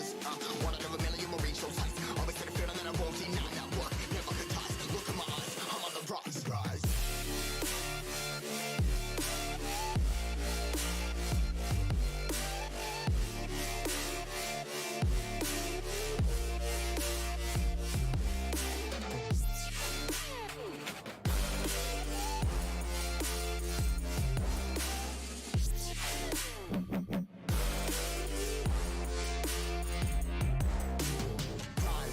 starters. One out of a million will reach those heights. Always had a feeling that I won't deny that work. Never could toss. Look in my eyes, I'm on the rise.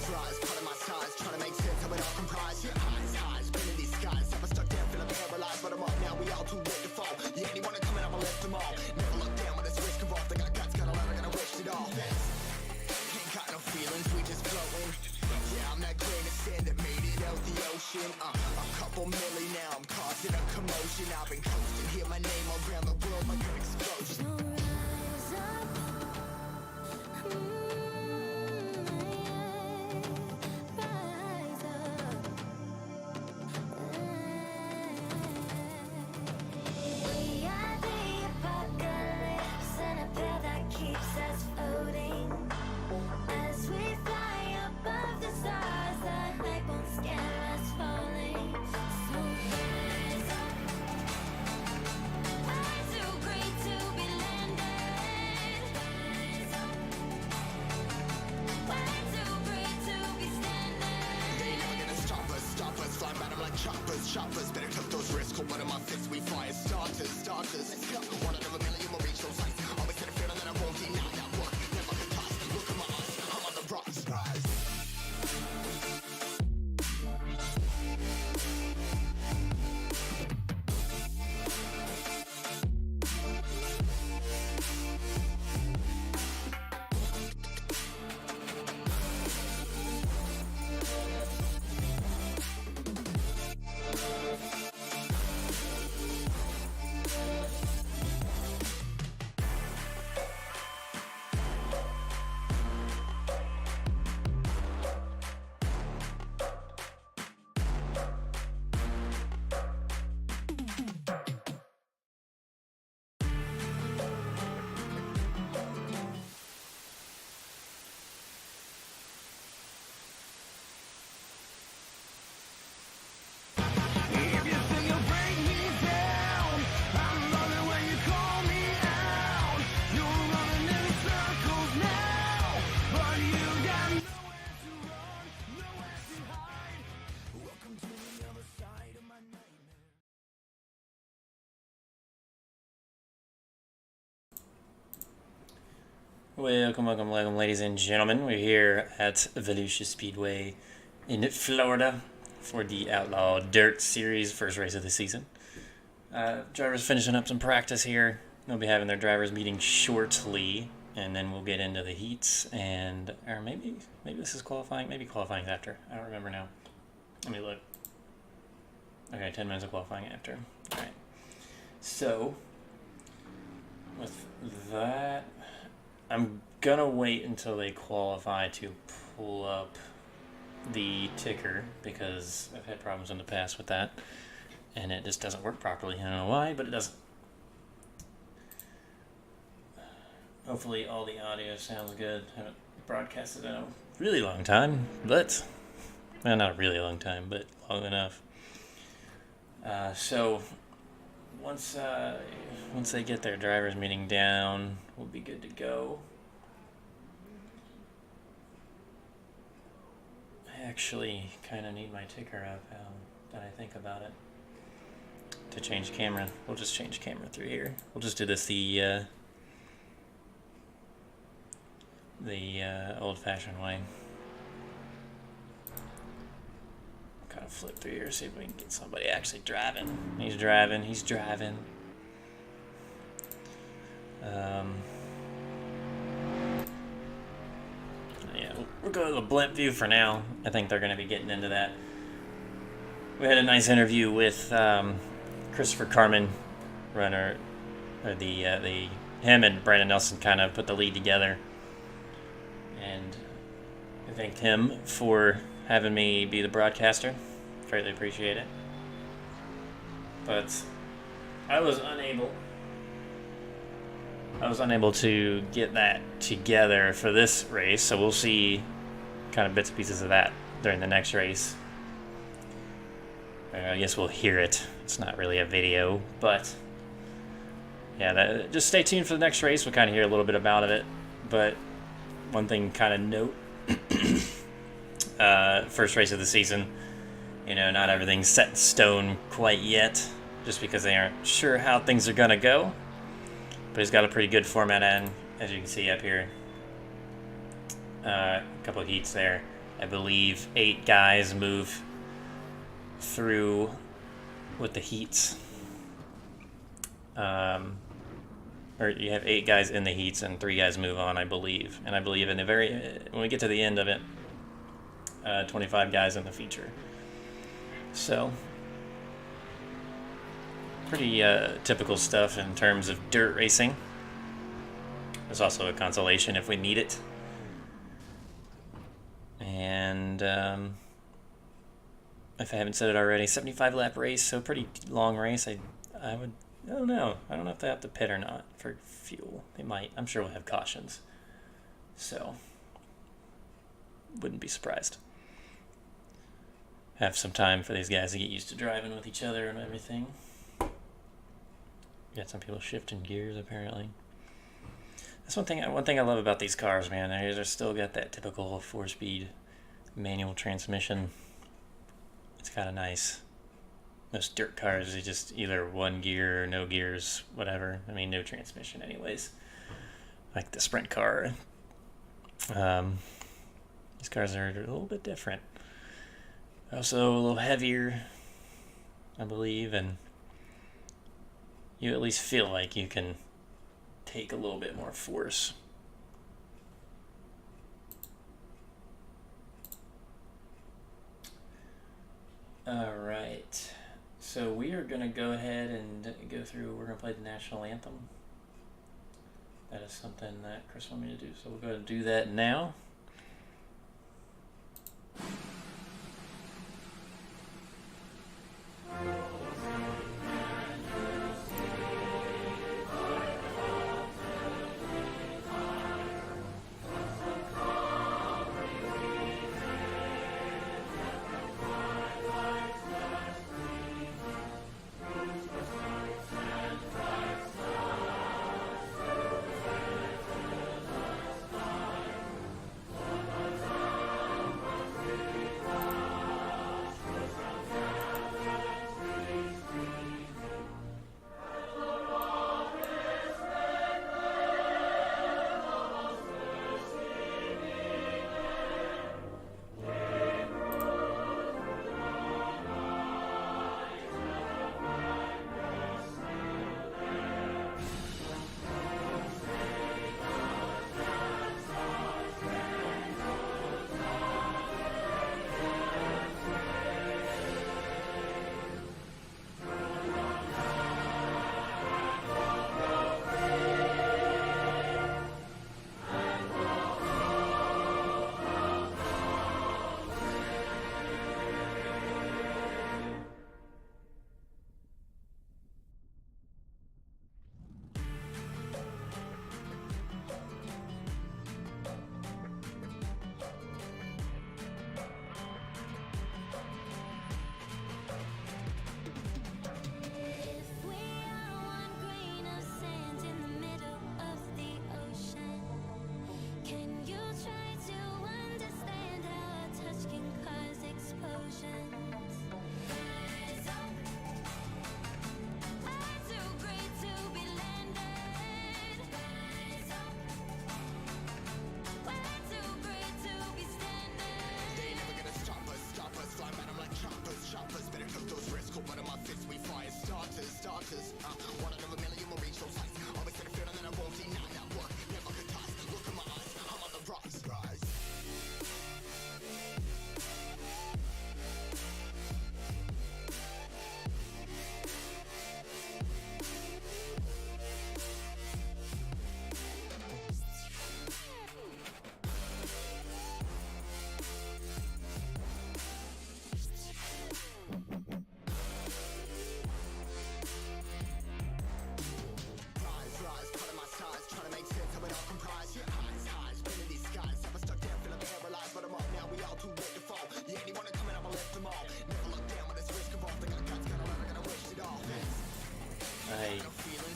Rise, part of my size, trying to make sense of it all comprised. Yeah, highs, been in these skies. Never stuck down, feeling paralyzed, but I'm up now. We all too late to fall. Yeah, anyone coming, I'ma lift them all. Never look down when there's risk involved. I got guts, got a lot, I gotta wish it all. Ain't got no feelings, we just floating. Yeah, I'm that grain of sand that made it out the ocean. A couple milli now, I'm causing a commotion. I've been coasting, hear my name around the world like an explosion. Choppers, better took those risks. Hold one of my fists, we fire starters. Let's go. One out of a million will reach those heights. Always had a feeling that I won't deny that work. Never could toss. Look in my eyes, I'm on the rise. Welcome, ladies and gentlemen. We're here at Volusia Speedway in Florida for the Outlaw Dirt Series, first race of the season. Drivers finishing up some practice here. They'll be having their drivers meeting shortly, and then we'll get into the heats. Or maybe this is qualifying. Maybe qualifying's after. I don't remember now. Let me look. Okay, 10 minutes of qualifying after. All right. So with that, I'm gonna wait until they qualify to pull up the ticker because I've had problems in the past with that and it just doesn't work properly. I don't know why, but it doesn't. Hopefully all the audio sounds good. I haven't broadcasted in a really long time, but well, not a really long time, but long enough. So once they get their drivers meeting down, we'll be good to go. I actually kind of need my ticker up now that I think about it. To change camera, we'll just change camera through here. We'll just do this the old-fashioned way. Kind of flip through here, see if we can get somebody actually driving. He's driving. Yeah, we'll go to the blimp view for now. I think they're going to be getting into that. We had a nice interview with Christopher Carmen, runner, or him and Brandon Nelson kind of put the lead together, and I thanked him for having me be the broadcaster. Greatly appreciate it. But I was unable I was unable to get that together for this race, so we'll see kind of bits and pieces of that during the next race. I guess we'll hear it. It's not really a video, but yeah, just stay tuned for the next race. We'll kind of hear a little bit about it, but one thing kind of note, first race of the season, you know, not everything's set in stone quite yet, just because they aren't sure how things are going to go. But he's got a pretty good format in, as you can see up here. A couple of heats there. I believe 8 guys move through with the heats. Or you have 8 guys in the heats and 3 guys move on, I believe. And I believe in the when we get to the end of it, 25 guys in the feature. So pretty typical stuff in terms of dirt racing. There's also a consolation if we need it. And if I haven't said it already, 75 lap race, so pretty long race. I don't know. I don't know if they have to pit or not for fuel. They might. I'm sure we'll have cautions. So wouldn't be surprised. Have some time for these guys to get used to driving with each other and everything. Got some people shifting gears apparently. That's one thing I love about these cars, man. They're still got that typical 4-speed manual transmission. It's kind of nice. Most dirt cars, they just either 1 gear or no gears, whatever. I mean, no transmission anyways. Like the sprint car. These cars are a little bit different. Also a little heavier, I believe, and you at least feel like you can take a little bit more force. All right, so we are going to go ahead and go through, we're going to play the national anthem. That is something that Chris wanted me to do, so we'll go ahead and do that now.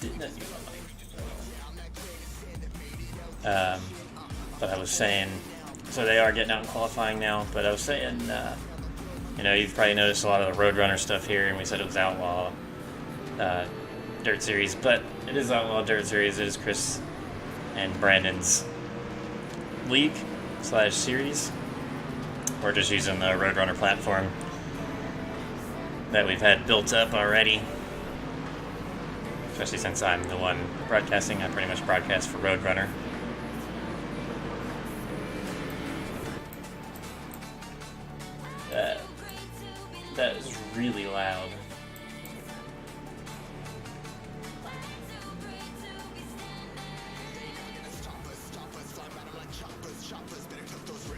did not use my mic. But I was saying, so they are getting out and qualifying now. But I was saying, you've probably noticed a lot of the Roadrunner stuff here, and we said it was Outlaw Dirt Series, but it is Outlaw Dirt Series. It is Chris and Brandon's league/series. We're just using the Roadrunner platform that we've had built up already. Especially since I'm the one broadcasting, I pretty much broadcast for Roadrunner. That is really loud.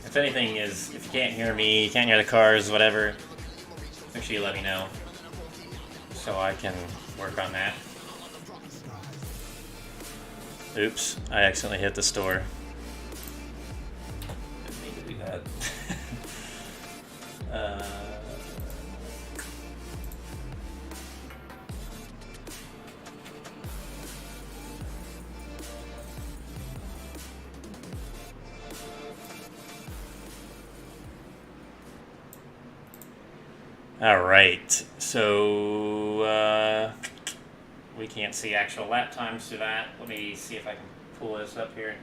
If anything is, if you can't hear me, you can't hear the cars, whatever, make sure you let me know so I can work on that. Oops, I accidentally hit the store. Didn't mean to do that. All right, so we can't see actual lap times to that. Let me see if I can pull this up here.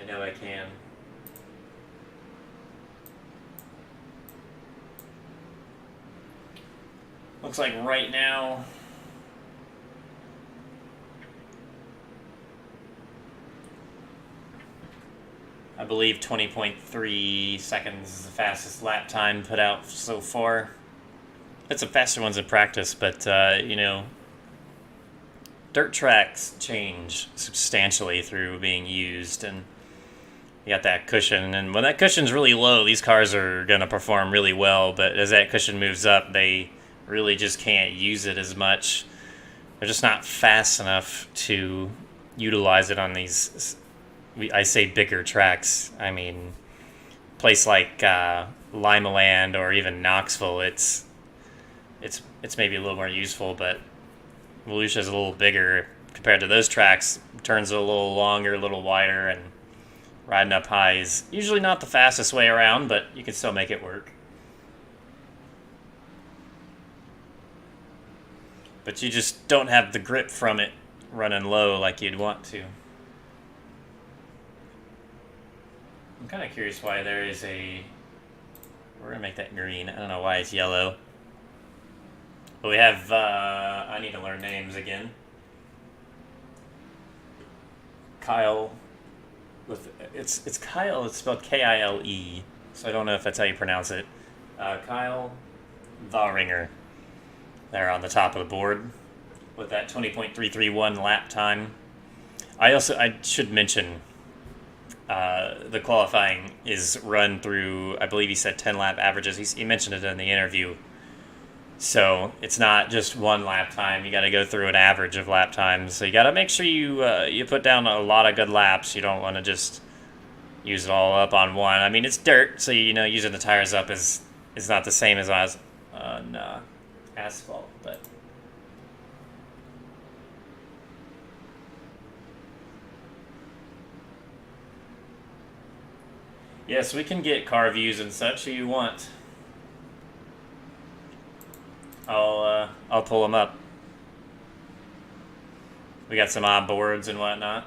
I know I can. Looks like right now, I believe 20.3 seconds is the fastest lap time put out so far. It's a faster ones in practice, but dirt tracks change substantially through being used, and you got that cushion, and when that cushion's really low, these cars are going to perform really well, but as that cushion moves up, they really just can't use it as much. They're just not fast enough to utilize it on these, I say bigger tracks. I mean, place like Limaland or even Knoxville, it's maybe a little more useful, but Volusia's a little bigger compared to those tracks. Turns are a little longer, a little wider, and riding up high is usually not the fastest way around, but you can still make it work. But you just don't have the grip from it running low like you'd want to. I'm kind of curious why there is a... We're going to make that green. I don't know why it's yellow. But we have... I need to learn names again. Kyle. It's Kyle. It's spelled K-I-L-E. So I don't know if that's how you pronounce it. Kyle Varinger. There on the top of the board with that 20.331 lap time. I should mention the qualifying is run through, I believe he said 10 lap averages. He mentioned it in the interview. So it's not just one lap time. You got to go through an average of lap times. So you got to make sure you put down a lot of good laps. You don't want to just use it all up on one. I mean, it's dirt, so using the tires up is not the same as on asphalt, but yes, we can get car views and such if you want. I'll pull them up. We got some onboards and whatnot.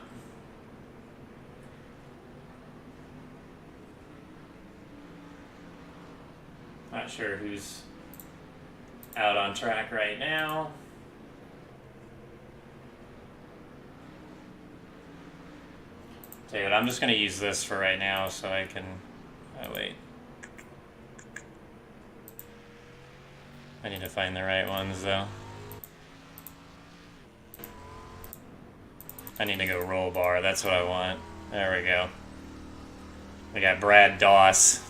Not sure who's out on track right now. Tell you what, I'm just going to use this for right now so I can... Oh, wait. I need to find the right ones, though. I need to go roll bar. That's what I want. There we go. We got Brad Doss.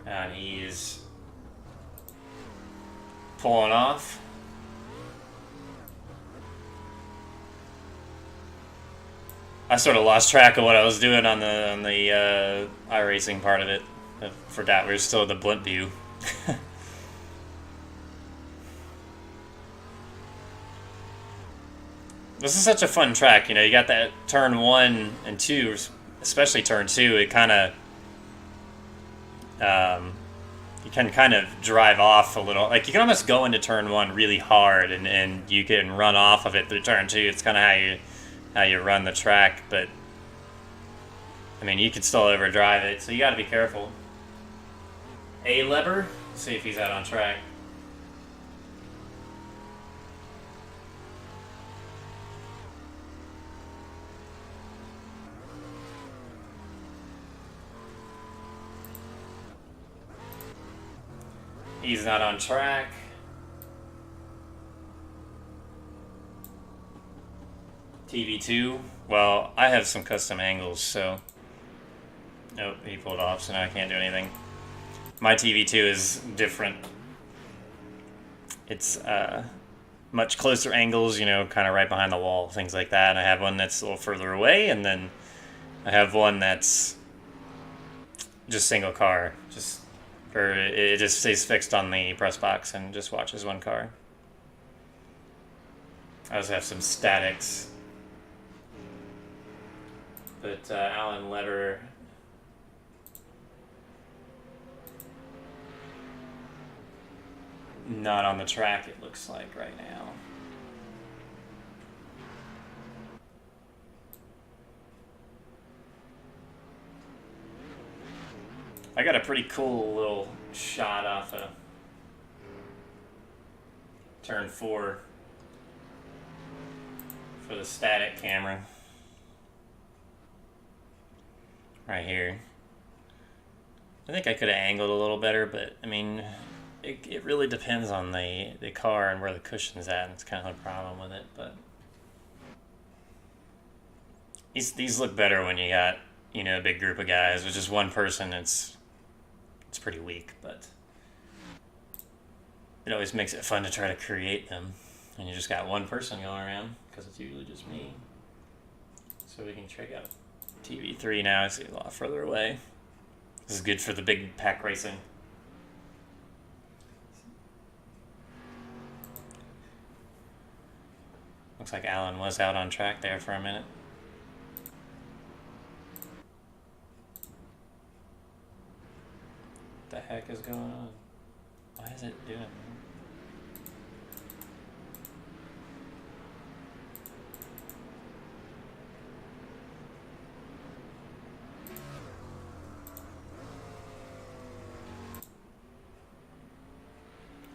And he's pulling off. I sort of lost track of what I was doing on the iRacing part of it. I forgot we were still in the blimp view. This is such a fun track. You know, you got that turn 1 and 2, especially turn 2. It kind of you can kind of drive off a little. Like you can almost go into turn 1 really hard, and you can run off of it through turn 2. It's kind of how you run the track, but I mean you can still overdrive it, so you got to be careful. A lever. Let's see if he's out on track. He's not on track. TV2. Well, I have some custom angles, so... Nope, he pulled off, so now I can't do anything. My TV2 is different. It's much closer angles, you know, kind of right behind the wall, things like that. And I have one that's a little further away, and then I have one that's just single car. Or it just stays fixed on the press box and just watches one car. I also have some statics. But Alan Lederer... not on the track, it looks like, right now. I got a pretty cool little shot off of turn 4 for the static camera. Right here. I think I could have angled a little better, but I mean, it really depends on the car and where the cushion's at, and it's kind of a problem with it, but these look better when you got, you know, a big group of guys. With just one person, it's pretty weak, but it always makes it fun to try to create them. And you just got one person going around, because it's usually just me. So we can check out TV3 now. I see a lot further away. This is good for the big pack racing. Looks like Alan was out on track there for a minute. What the heck is going on? Why is it doing that?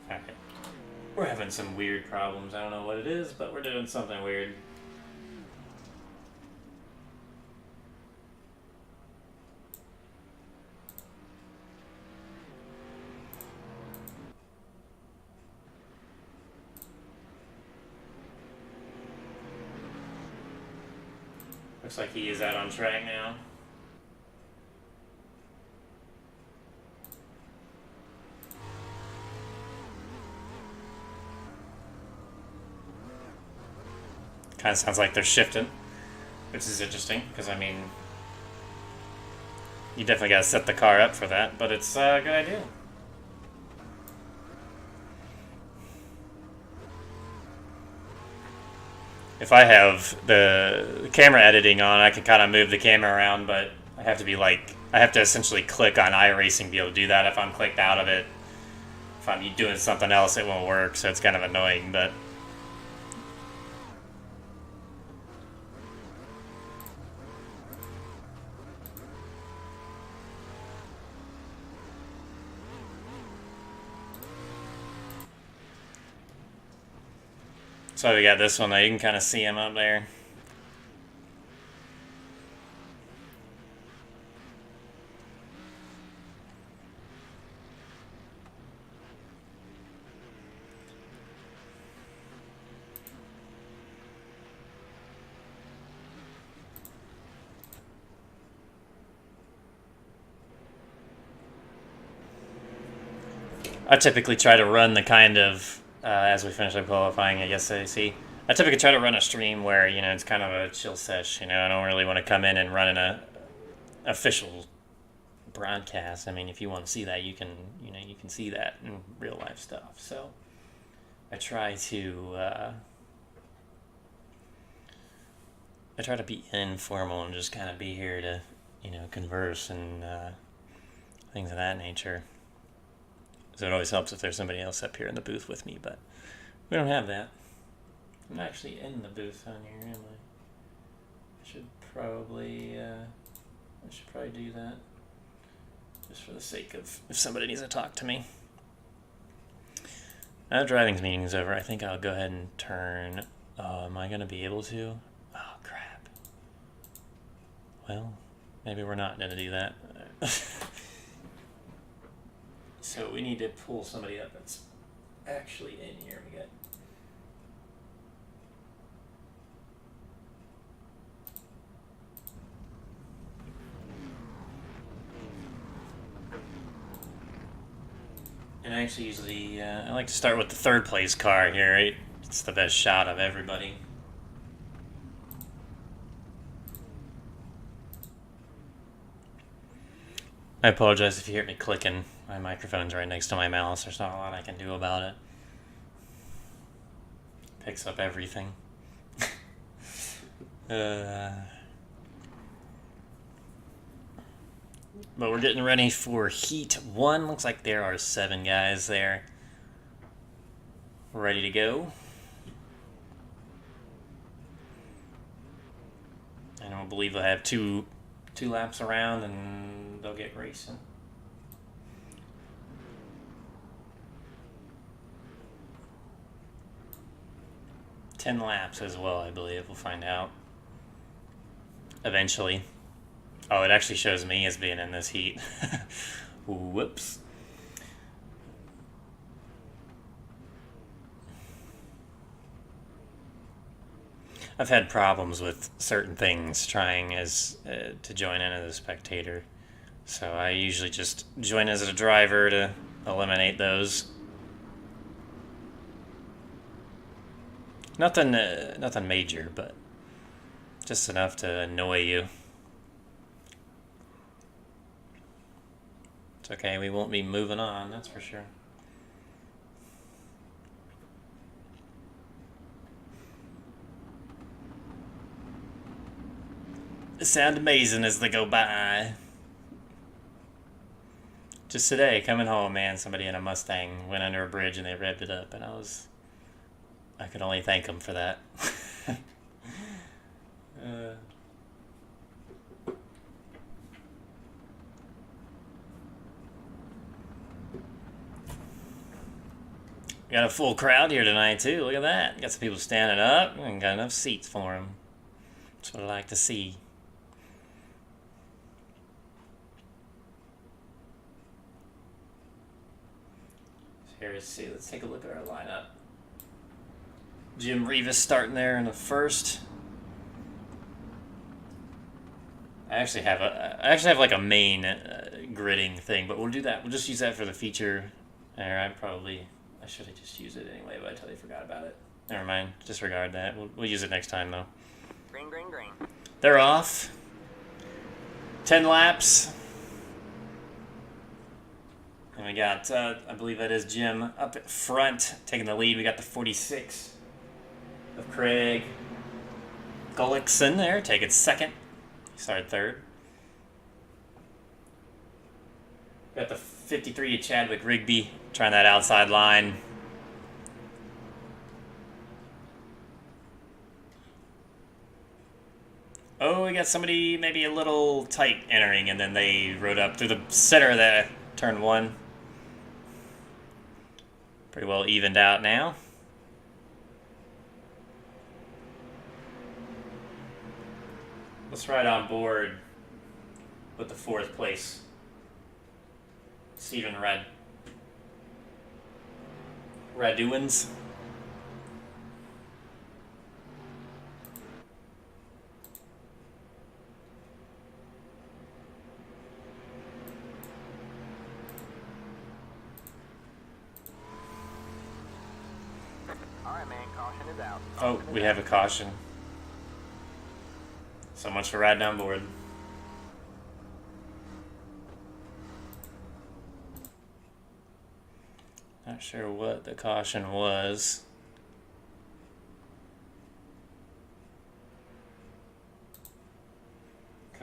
Okay. We're having some weird problems. I don't know what it is, but we're doing something weird. Looks like he is out on track now. Kind of sounds like they're shifting, which is interesting, because I mean, you definitely got to set the car up for that, but it's a good idea. If I have the camera editing on, I can kind of move the camera around, but I have to essentially click on iRacing to be able to do that. If I'm clicked out of it, if I'm doing something else, it won't work, so it's kind of annoying, but so we got this one though. You can kind of see him up there. I typically try to run the kind of as we finish up qualifying, I guess I see. I typically try to run a stream where, you know, it's kind of a chill sesh. You know, I don't really want to come in and run an official broadcast. I mean, if you want to see that, you can see that in real life stuff. So I try to I try to be informal and just kind of be here to, converse and things of that nature. So it always helps if there's somebody else up here in the booth with me, but we don't have that. I'm not actually in the booth on here, am I? I should probably do that. Just for the sake of if somebody needs to talk to me. Now the driving meeting's over, I think I'll go ahead and turn... am I going to be able to? Oh, crap. Well, maybe we're not going to do that. So we need to pull somebody up that's actually in here. We got... And I actually usually, I like to start with the third place car here. It's the best shot of everybody. I apologize if you hear me clicking. My microphone's right next to my mouse. There's not a lot I can do about it. Picks up everything. But we're getting ready for Heat 1. Looks like there are 7 guys there. Ready to go. I don't believe they'll have two laps around and they'll get racing. Ten laps as well, I believe. We'll find out eventually. Oh, it actually shows me as being in this heat. Whoops. I've had problems with certain things trying to join in as a spectator. So I usually just join as a driver to eliminate those. Nothing major, but just enough to annoy you. It's okay, we won't be moving on, that's for sure. They sound amazing as they go by. Just today, coming home, man, somebody in a Mustang went under a bridge and they revved it up, and I could only thank them for that. We got a full crowd here tonight, too. Look at that. Got some people standing up and got enough seats for them. That's what I like to see. So here, let's take a look at our lineup. Jim Rivas starting there in the first. I actually have like a main gridding thing, but we'll do that. We'll just use that for the feature. I should have just used it anyway, but I totally forgot about it. Never mind. Disregard that. We'll use it next time, though. Green, green, green. They're off. 10 laps. And we got, I believe that is Jim up at front, taking the lead. We got the 46 of Craig Gullickson there, taking second. He started third. Got the 53 of Chadwick Rigby trying that outside line. Oh, we got somebody maybe a little tight entering, and then they rode up through the center of that turn 1. Pretty well evened out now. Let's ride on board with the 4th place. Stephen Raduins. Alright, man, caution is out. Oh, we have a caution. So much for riding on board. Not sure what the caution was.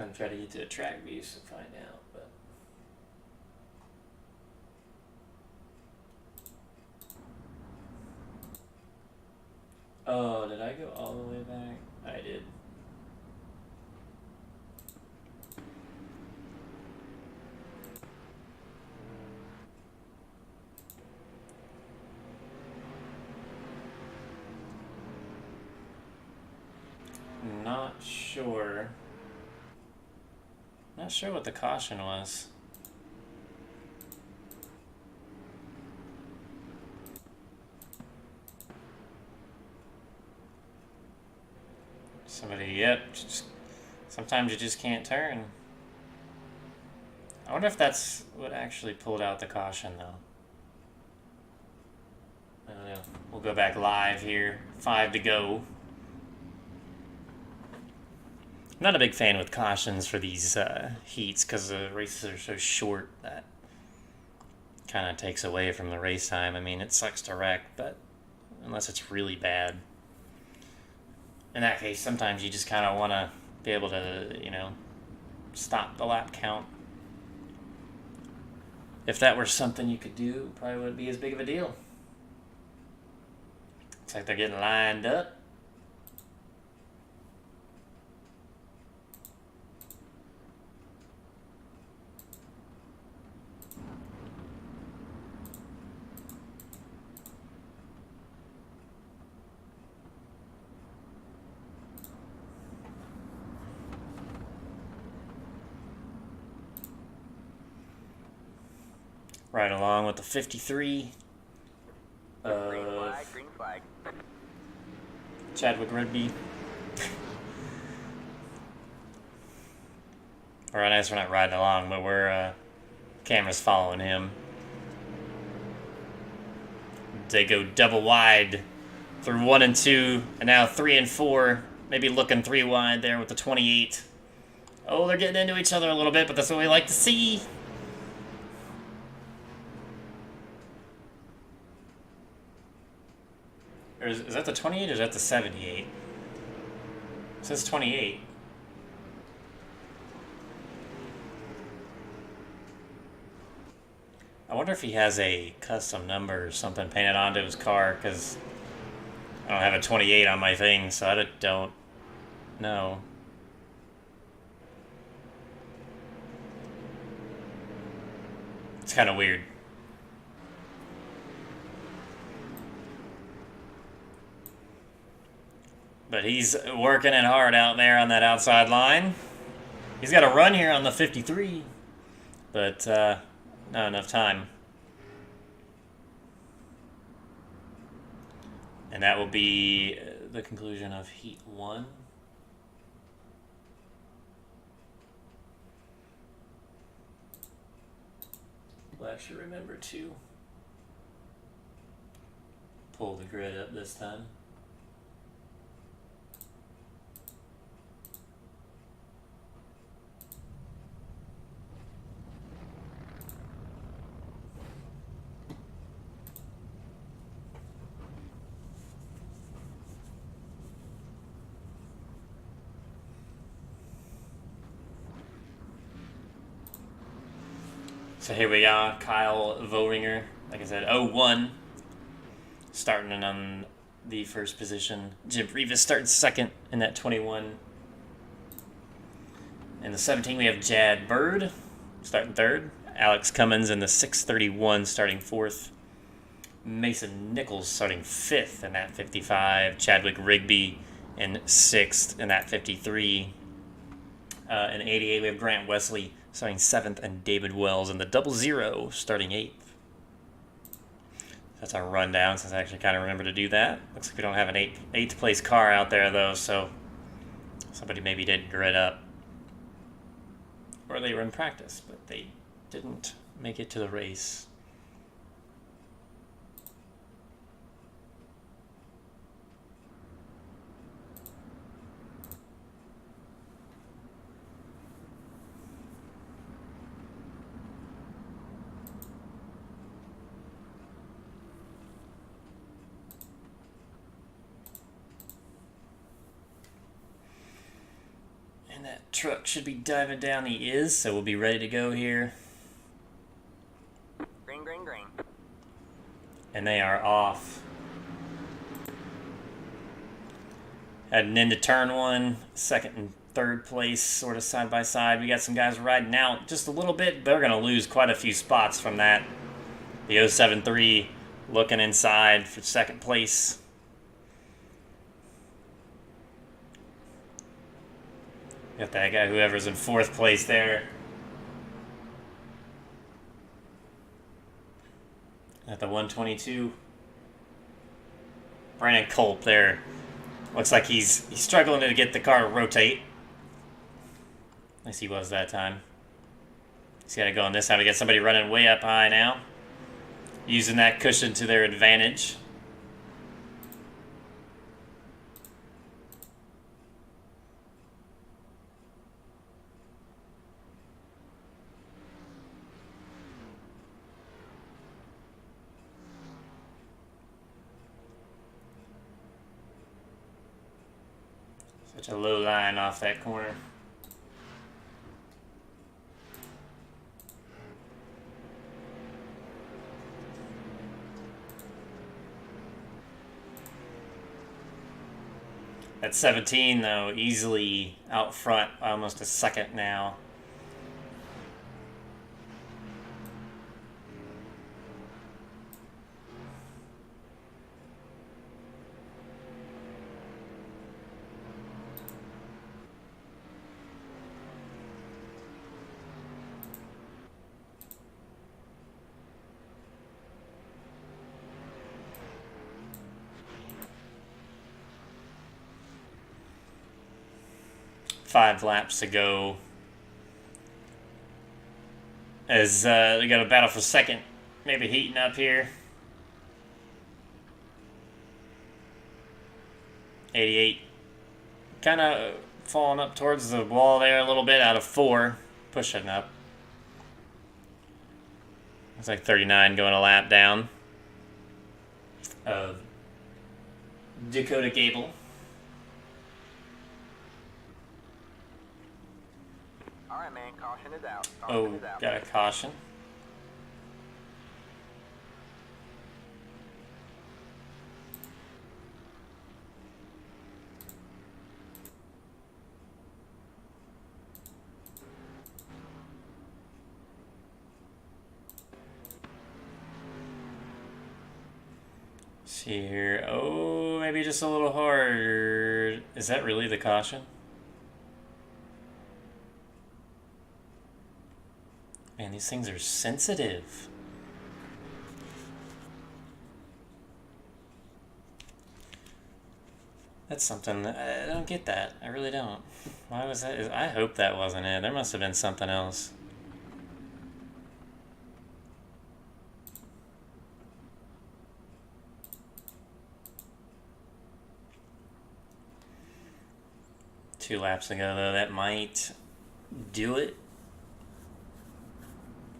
I'm trying to get to a track view to find out, but. Oh, did I go all the way back? I did. Not sure. Not sure what the caution was. Somebody, yep. Sometimes you just can't turn. I wonder if that's what actually pulled out the caution, though. I don't know. We'll go back live here. 5 to go. I'm not a big fan with cautions for these heats because the races are so short that kind of takes away from the race time. I mean, it sucks to wreck, but unless it's really bad. In that case, sometimes you just kind of want to be able to, you know, stop the lap count. If that were something you could do, it probably wouldn't be as big of a deal. Looks like they're getting lined up. Right along with the 53. Green flag, green flag. Chadwick Rigby. Or I guess we're not riding along, but we're camera's following him. They go double wide through 1 and 2, and now 3 and 4. Maybe looking 3 wide there with the 28. Oh, they're getting into each other a little bit, but that's what we like to see. Or is that the 28 or is that the 78? It says 28. I wonder if he has a custom number or something painted onto his car, because I don't have a 28 on my thing, so I don't know. It's kind of weird. But he's working it hard out there on that outside line. He's got a run here on the 53, but not enough time. And that will be the conclusion of Heat 1. We'll actually remember to pull the grid up this time. So here we are, Kyle Vohringer, like I said, 0-1, starting on the first position. Jim Rivas starting second in that 21. In the 17, we have Jad Bird starting third. Alex Cummins in the 631 starting fourth. Mason Nichols starting fifth in that 55. Chadwick Rigby in sixth in that 53. In 88, we have Grant Wesley starting 7th, and David Wells in the 00 starting 8th. That's our rundown, since I actually kind of remember to do that. Looks like we don't have an 8th place car out there, though, so somebody maybe did grid up. Or they were in practice, but they didn't make it to the race. And that truck should be diving down. He is, so we'll be ready to go here. Green, green, green. And they are off. Heading into turn one, second and third place, sort of side by side. We got some guys riding out just a little bit, but they're going to lose quite a few spots from that. The 073 looking inside for second place. Got that guy, whoever's in fourth place there. At the 122. Brandon Culp there. Looks like he's struggling to get the car to rotate. At least he was that time. He's got to go on this time. We got somebody running way up high now. Using that cushion to their advantage. Such a low line off that corner. At 17, though, easily out front, almost a second now. Five laps to go. As we got a battle for second, maybe heating up here. 88. Kind of falling up towards the wall there a little bit out of 4. Pushing up. It's like 39 going a lap down of Dakota Gable. Alright, man, caution is out. Oh, got a caution. See here. Oh, maybe just a little hard. Is that really the caution? Man, these things are sensitive. That's something I don't get that. I really don't. Why was that? I hope that wasn't it. There must have been something else. Two laps ago, though, that might do it.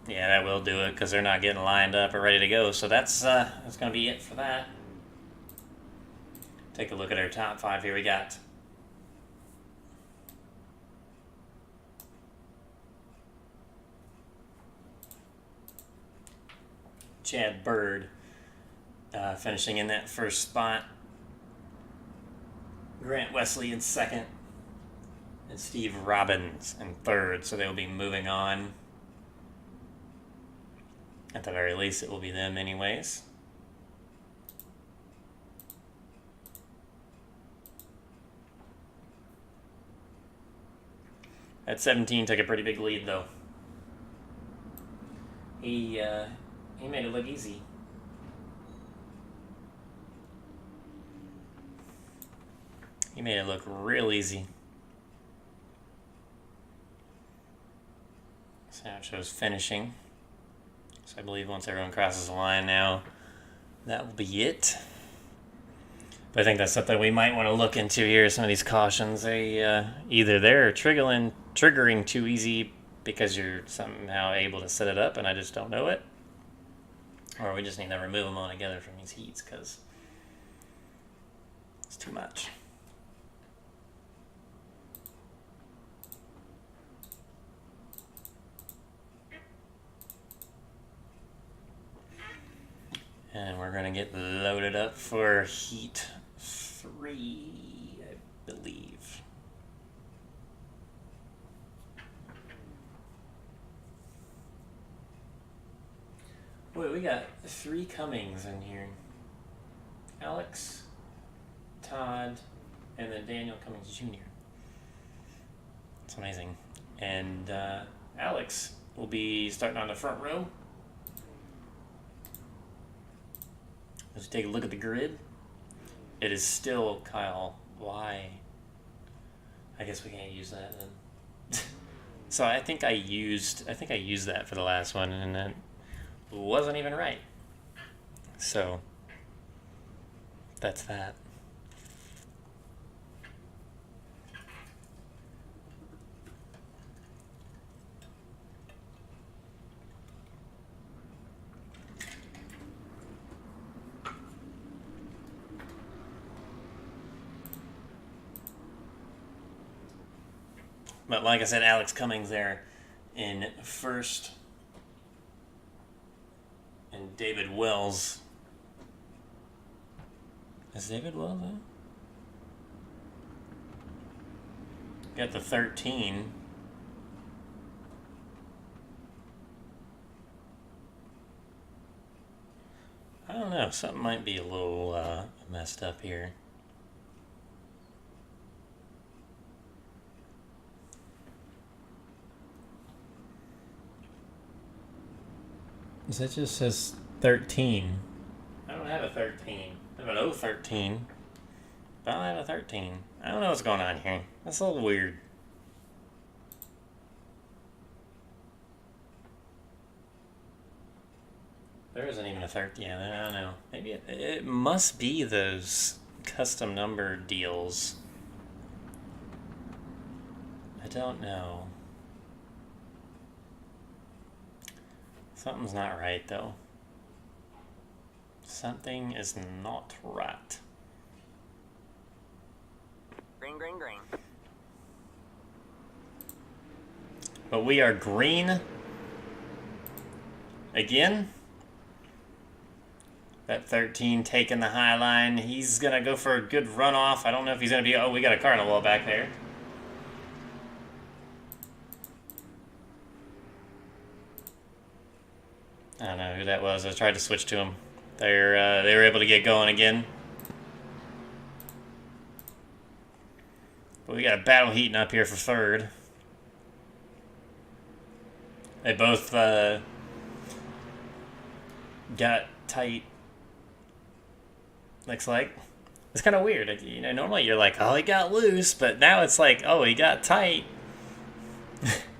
Yeah, that will do it because they're not getting lined up or ready to go. So that's going to be it for that. Take a look at our top 5 here. We got Chad Bird finishing in that first spot. Grant Wesley in second. And Steve Robbins in third. So they'll be moving on. At the very least, it will be them anyways. At 17, took a pretty big lead, though. He made it look easy. He made it look real easy. So now it shows finishing. So I believe once everyone crosses the line now, that will be it. But I think that's something we might want to look into here. Some of these cautions, they either they're triggering too easy because you're somehow able to set it up and I just don't know it, or we just need to remove them altogether from these heats because it's too much. we're going to get loaded up for Heat 3, I believe. Wait, we got 3 Cummings in here. Alex, Todd, and then Daniel Cummings Jr. It's amazing. And Alex will be starting on the front row. Let's take a look at the grid. It is still Kyle. Why? I guess we can't use that then. So I think I used that for the last one, and it wasn't even right. So that's that. But like I said, Alex Cummings there in first, and David Wells. Is David Wells there? Got the 13. I don't know. Something might be a little messed up here. That just says 13. I don't have a 13. I have an 013. But I don't have a 13. I don't know what's going on here. That's a little weird. There isn't even a 13. Yeah, I don't know. Maybe it must be those custom number deals. I don't know. Something's not right, though. Something is not right. Green, green, green. But we are green again. That 13 taking the high line. He's going to go for a good runoff. I don't know if he's going to be... Oh, we got a car on the wall back there. I don't know who that was. I tried to switch to him. They were able to get going again. But we got a battle heating up here for third. They both got tight. Looks like. It's kind of weird. You know, normally you're like, oh, he got loose, but now it's like, oh, he got tight.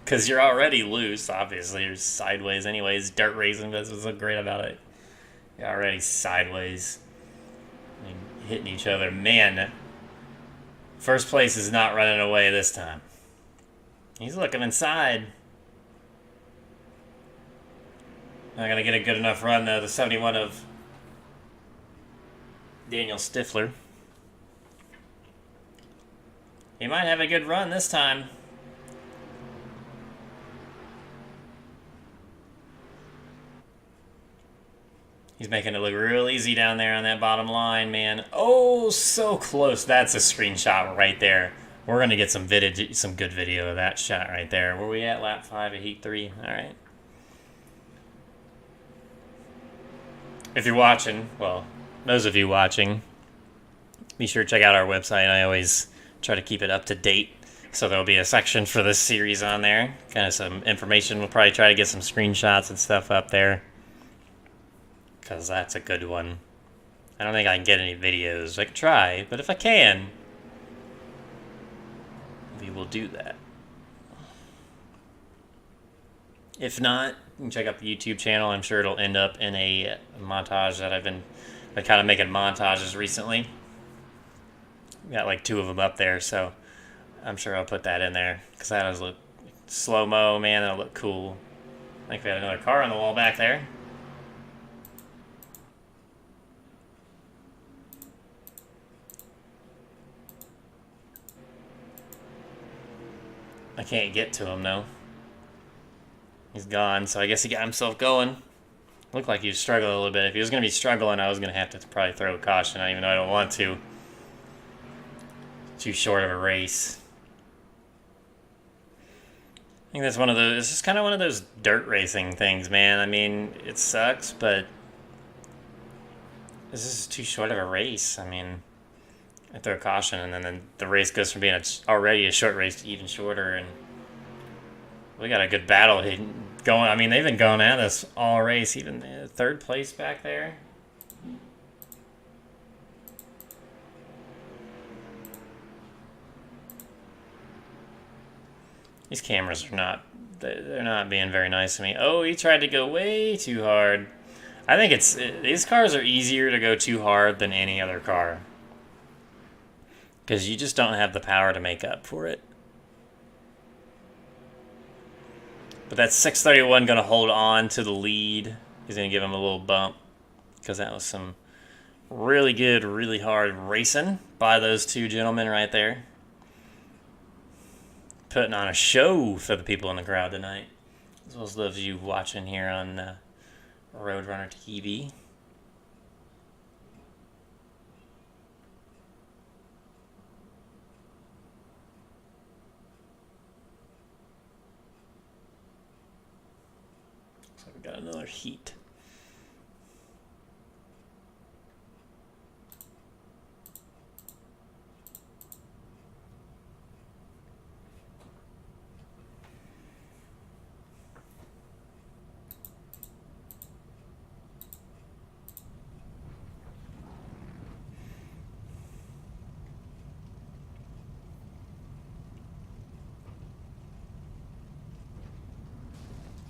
Because you're already loose, obviously. You're sideways anyways. Dirt racing, that's what's so great about it. You're already sideways. I mean, hitting each other. Man, first place is not running away this time. He's looking inside. Not going to get a good enough run, though. The 71 of Daniel Stifler. He might have a good run this time. He's making it look real easy down there on that bottom line, man. Oh, so close. That's a screenshot right there. We're going to get some good video of that shot right there. Where we at? Lap 5 of Heat 3. All right. If you're watching, well, those of you watching, be sure to check out our website. I always try to keep it up to date. So there'll be a section for this series on there. Kind of some information. We'll probably try to get some screenshots and stuff up there. Because that's a good one. I don't think I can get any videos. I can try, but if I can, we will do that. If not, you can check out the YouTube channel. I'm sure it'll end up in a montage that I've been kind of making montages recently. Got like 2 of them up there, so I'm sure I'll put that in there. Because that does look slow-mo, man. That'll look cool. I think we had another car on the wall back there. I can't get to him, though. He's gone, so I guess he got himself going. Looked like he was struggling a little bit. If he was going to be struggling, I was going to have to probably throw a caution, even though I don't want to. Too short of a race. I think that's one of those. It's just kind of one of those dirt racing things, man. I mean, it sucks, but this is too short of a race. I mean, I throw a caution, and then the race goes from being already a short race to even shorter, and we got a good battle going. I mean, they've been going at this all race, even third place back there. These cameras are they're not being very nice to me. Oh, he tried to go way too hard. I think these cars are easier to go too hard than any other car. Because you just don't have the power to make up for it. But that 631 going to hold on to the lead. He's going to give him a little bump. Because that was some really good, really hard racing by those two gentlemen right there. Putting on a show for the people in the crowd tonight, as well as those of you watching here on Roadrunner TV. Looks like we got another heat.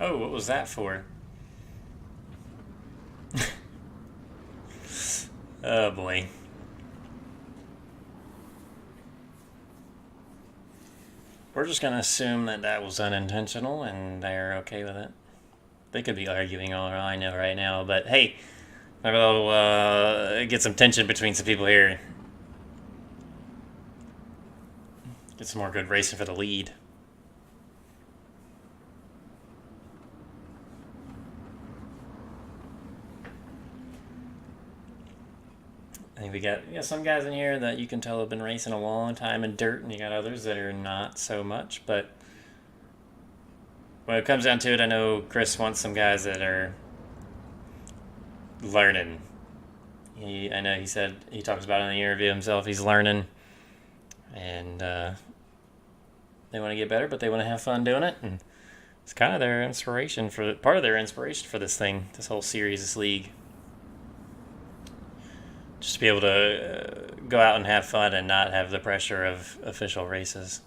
Oh, what was that for? Oh boy. We're just going to assume that that was unintentional and they're okay with it. They could be arguing all I know right now, but hey, maybe they'll get some tension between some people here. Get some more good racing for the lead. I think we got some guys in here that you can tell have been racing a long time in dirt, and you got others that are not so much. But when it comes down to it, I know Chris wants some guys that are learning. I know he said, he talks about it in the interview himself, he's learning, and they want to get better, but they want to have fun doing it, and it's kind of their inspiration part of their inspiration for this thing, this whole series, this league. Just to be able to go out and have fun and not have the pressure of official races.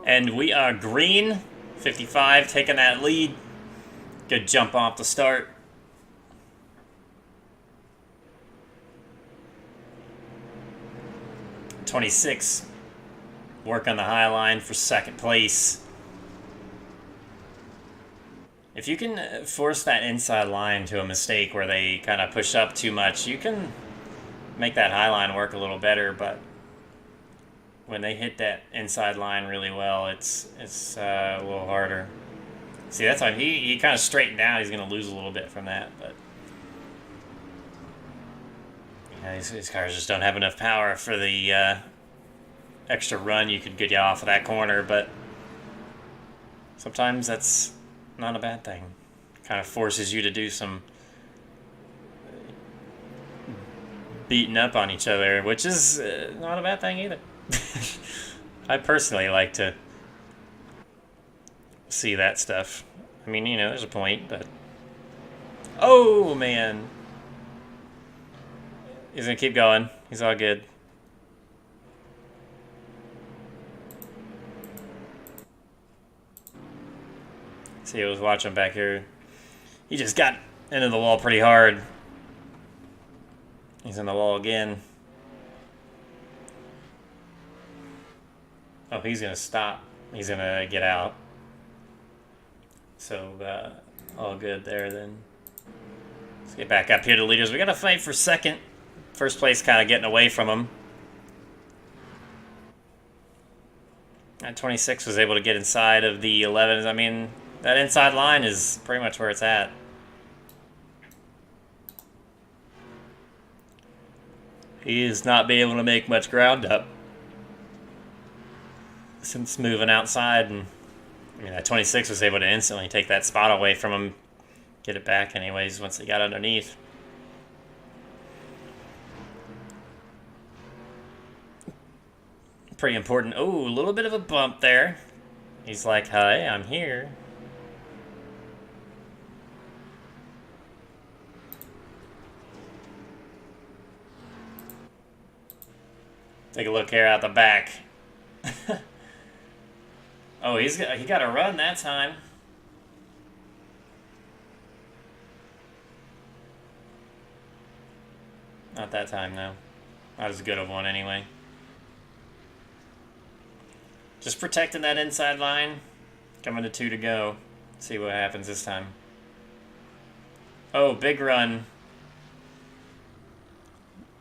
And we are green, 55, taking that lead. Good jump off the start. '26, work on the high line for second place. If you can force that inside line to a mistake where they kind of push up too much, you can make that high line work a little better, but when they hit that inside line really well, it's a little harder. See, that's why he kind of straightened out. He's going to lose a little bit from that, but yeah, these cars just don't have enough power for the extra run you could get you off of that corner, but sometimes that's not a bad thing. Kind of forces you to do some beating up on each other, which is not a bad thing either. I personally like to see that stuff. I mean, you know, there's a point, but oh man, he's gonna keep going. He's all good. See, I was watching back here. He just got into the wall pretty hard. He's in the wall again. Oh, he's going to stop. He's going to get out. So, all good there then. Let's get back up here to leaders. We got to fight for second. First place kind of getting away from him. That 26 was able to get inside of the 11s. I mean, that inside line is pretty much where it's at. He is not being able to make much ground up since moving outside. And I mean, that 26 was able to instantly take that spot away from him. Get it back anyways once he got underneath. Pretty important. Oh, a little bit of a bump there. He's like, hi, I'm here. Take a look here out the back. Oh, he got a run that time. Not that time, no. Not as good of one, anyway. Just protecting that inside line. Coming to 2 to go. See what happens this time. Oh, big run.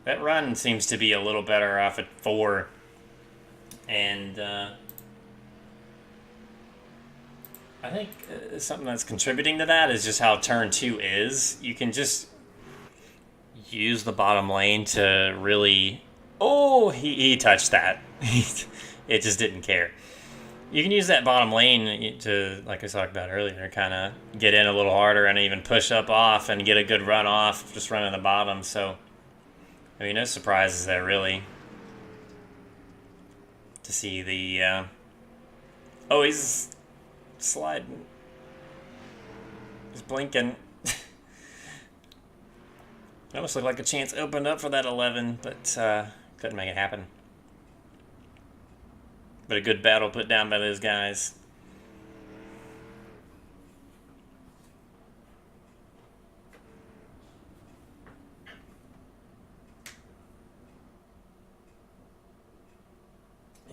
That run seems to be a little better off at 4. And I think something that's contributing to that is just how turn 2 is. You can just use the bottom lane to really... Oh, he touched that. It just didn't care. You can use that bottom lane to, like I talked about earlier, kind of get in a little harder and even push up off and get a good run off just running the bottom. So, I mean, no surprises there, really. To see the... Oh, he's sliding. He's blinking. It almost looked like a chance opened up for that 11, but couldn't make it happen. But a good battle put down by those guys.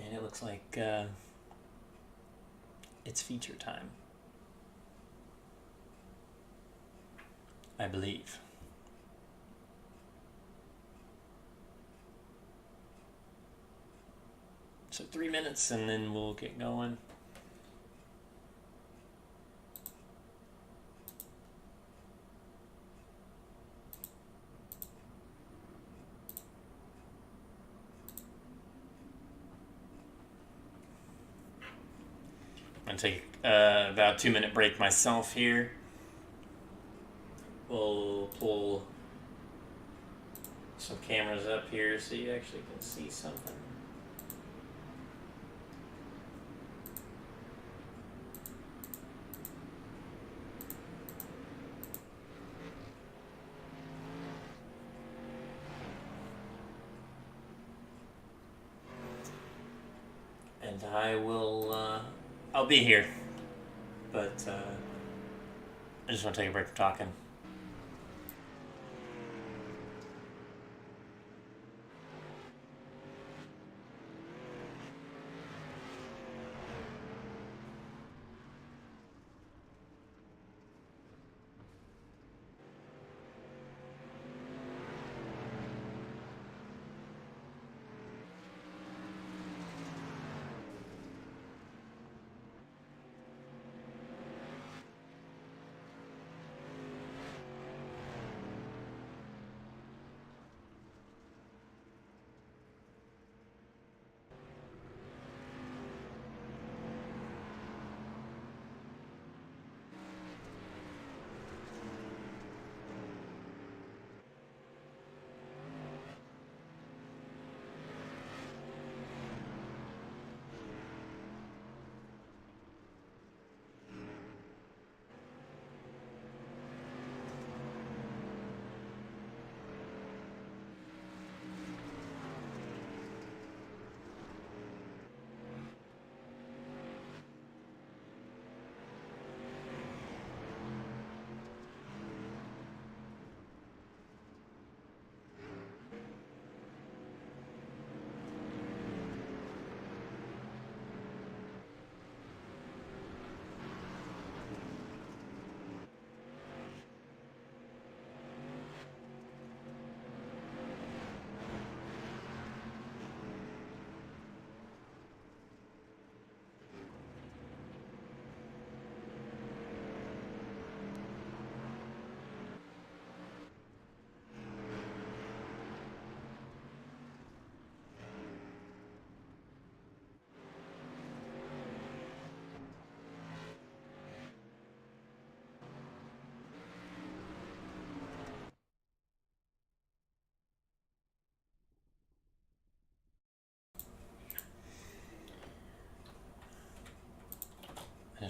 And it looks like it's feature time, I believe. So 3 minutes and then we'll get going. I'm going to take about a 2-minute break myself here. We'll pull some cameras up here so you actually can see something. And I will, I'll be here, but I just want to take a break from talking.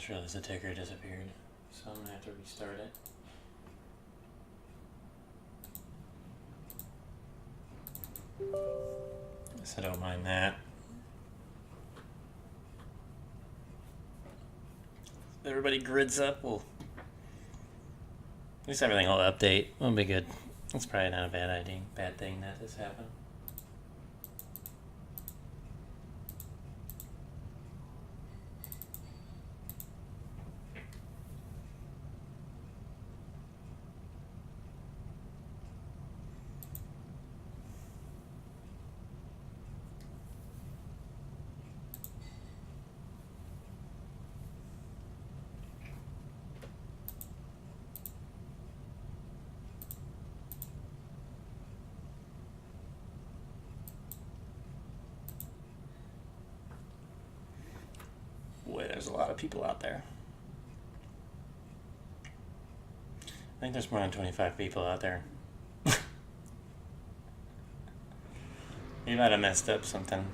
just realized the ticker disappeared, so I'm gonna have to restart it. So don't mind that. Everybody grids up. Well, at least everything will update. It'll be good. It's probably not a bad thing that this happened. Boy, there's a lot of people out there. I think there's more than 25 people out there. You might have messed up something.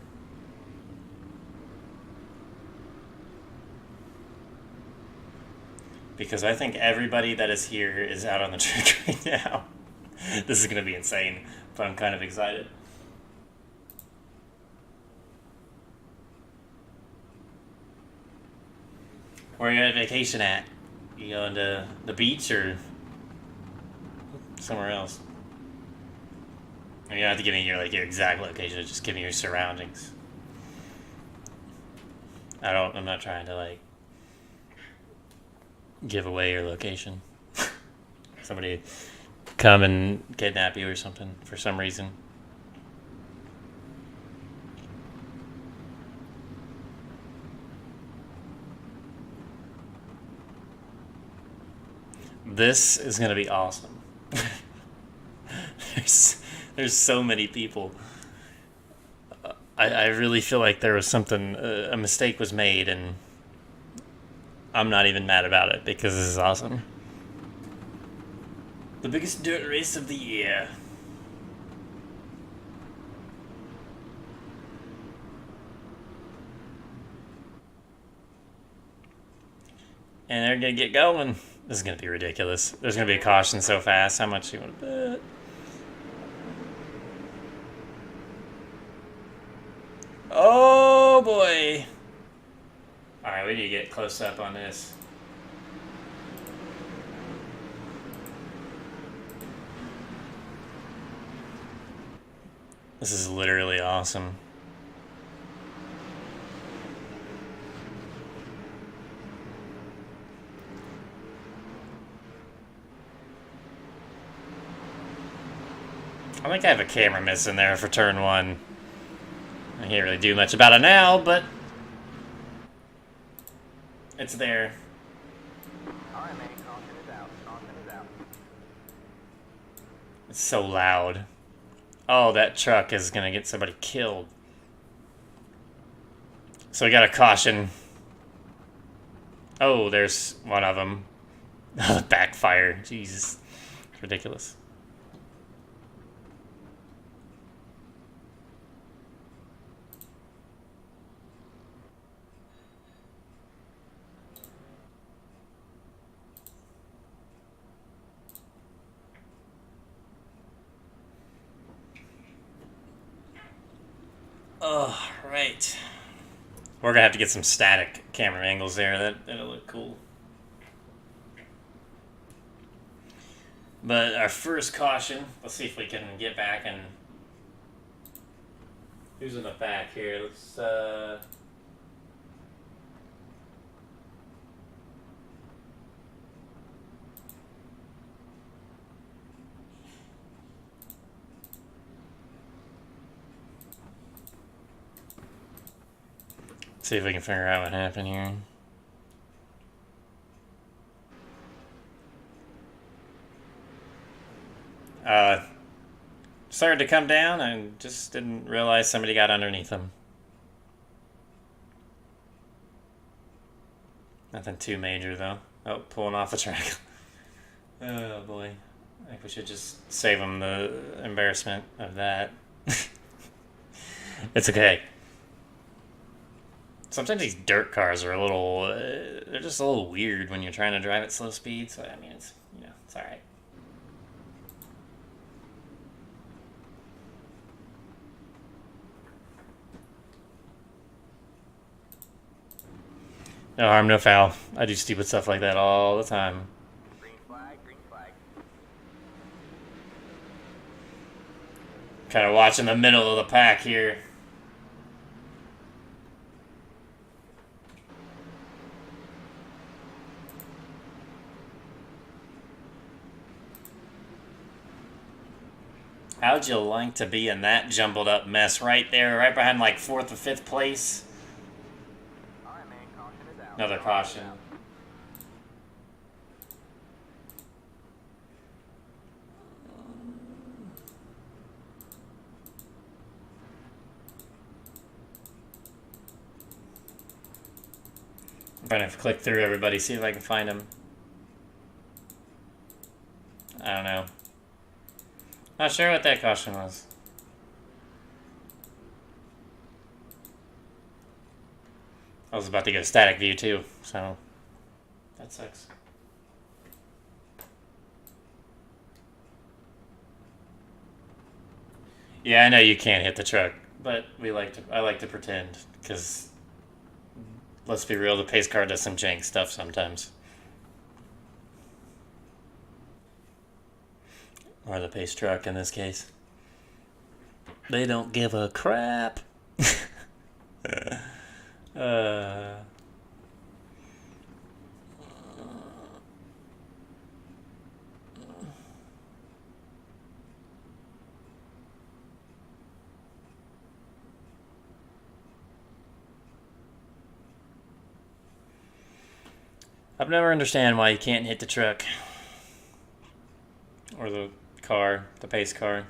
Because I think everybody that is here is out on the track right now. This is going to be insane, but I'm kind of excited. Where are you on vacation at? You going to the beach or somewhere else? You don't have to give me your exact location. Just give me your surroundings. I'm not trying to give away your location. Somebody come and kidnap you or something for some reason. This is going to be awesome. There's so many people. I really feel like there was something, a mistake was made, and I'm not even mad about it because this is awesome. The biggest dirt race of the year. And they're going to get going. This is going to be ridiculous. There's going to be a caution so fast. How much do you want to bet? Oh, boy. Alright, we need to get close up on this. This is literally awesome. I think I have a camera miss in there for turn one. I can't really do much about it now, but it's there. Alright, man, caution is out. Caution is out. It's so loud. Oh, that truck is gonna get somebody killed. So we got a caution. Oh, there's one of them. Oh, backfire. Jesus. It's ridiculous. Oh, right. We're gonna have to get some static camera angles there. That'll look cool. But our first caution, let's see if we can get back and... Who's in the back here? Let's, see if we can figure out what happened here. Started to come down and just didn't realize somebody got underneath them. Nothing too major though. Oh, pulling off the track. Oh boy. I think we should just save them the embarrassment of that. It's okay. Sometimes these dirt cars are a little, they're just a little weird when you're trying to drive at slow speed. So I mean, it's it's all right. No harm, no foul. I do stupid stuff like that all the time. Green flag, green flag. Kind of watching the middle of the pack here. How'd you like to be in that jumbled up mess right there, right behind like 4th or 5th place? Alright, man, caution is out. Another caution. I'm trying to click through everybody, see if I can find them. I don't know. Not sure what that caution was. I was about to get a static view too, so that sucks. Yeah, I know you can't hit the truck, but I like to pretend, because let's be real, the pace car does some jank stuff sometimes. Or the pace truck in this case. They don't give a crap. I've never understand why you can't hit the truck. Or the car, the pace car.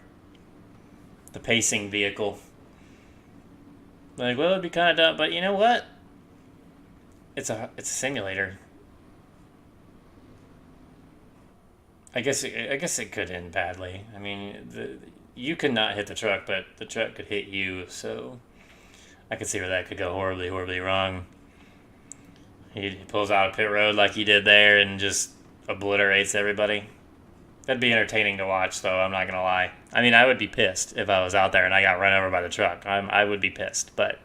The pacing vehicle. Like, well, it'd be kind of dumb, but you know what? It's a simulator. I guess it could end badly. I mean, you could not hit the truck, but the truck could hit you. So I could see where that could go horribly, horribly wrong. He pulls out a pit road like he did there and just obliterates everybody. That'd be entertaining to watch, though. I'm not gonna lie. I mean, I would be pissed if I was out there and I got run over by the truck. I would be pissed, but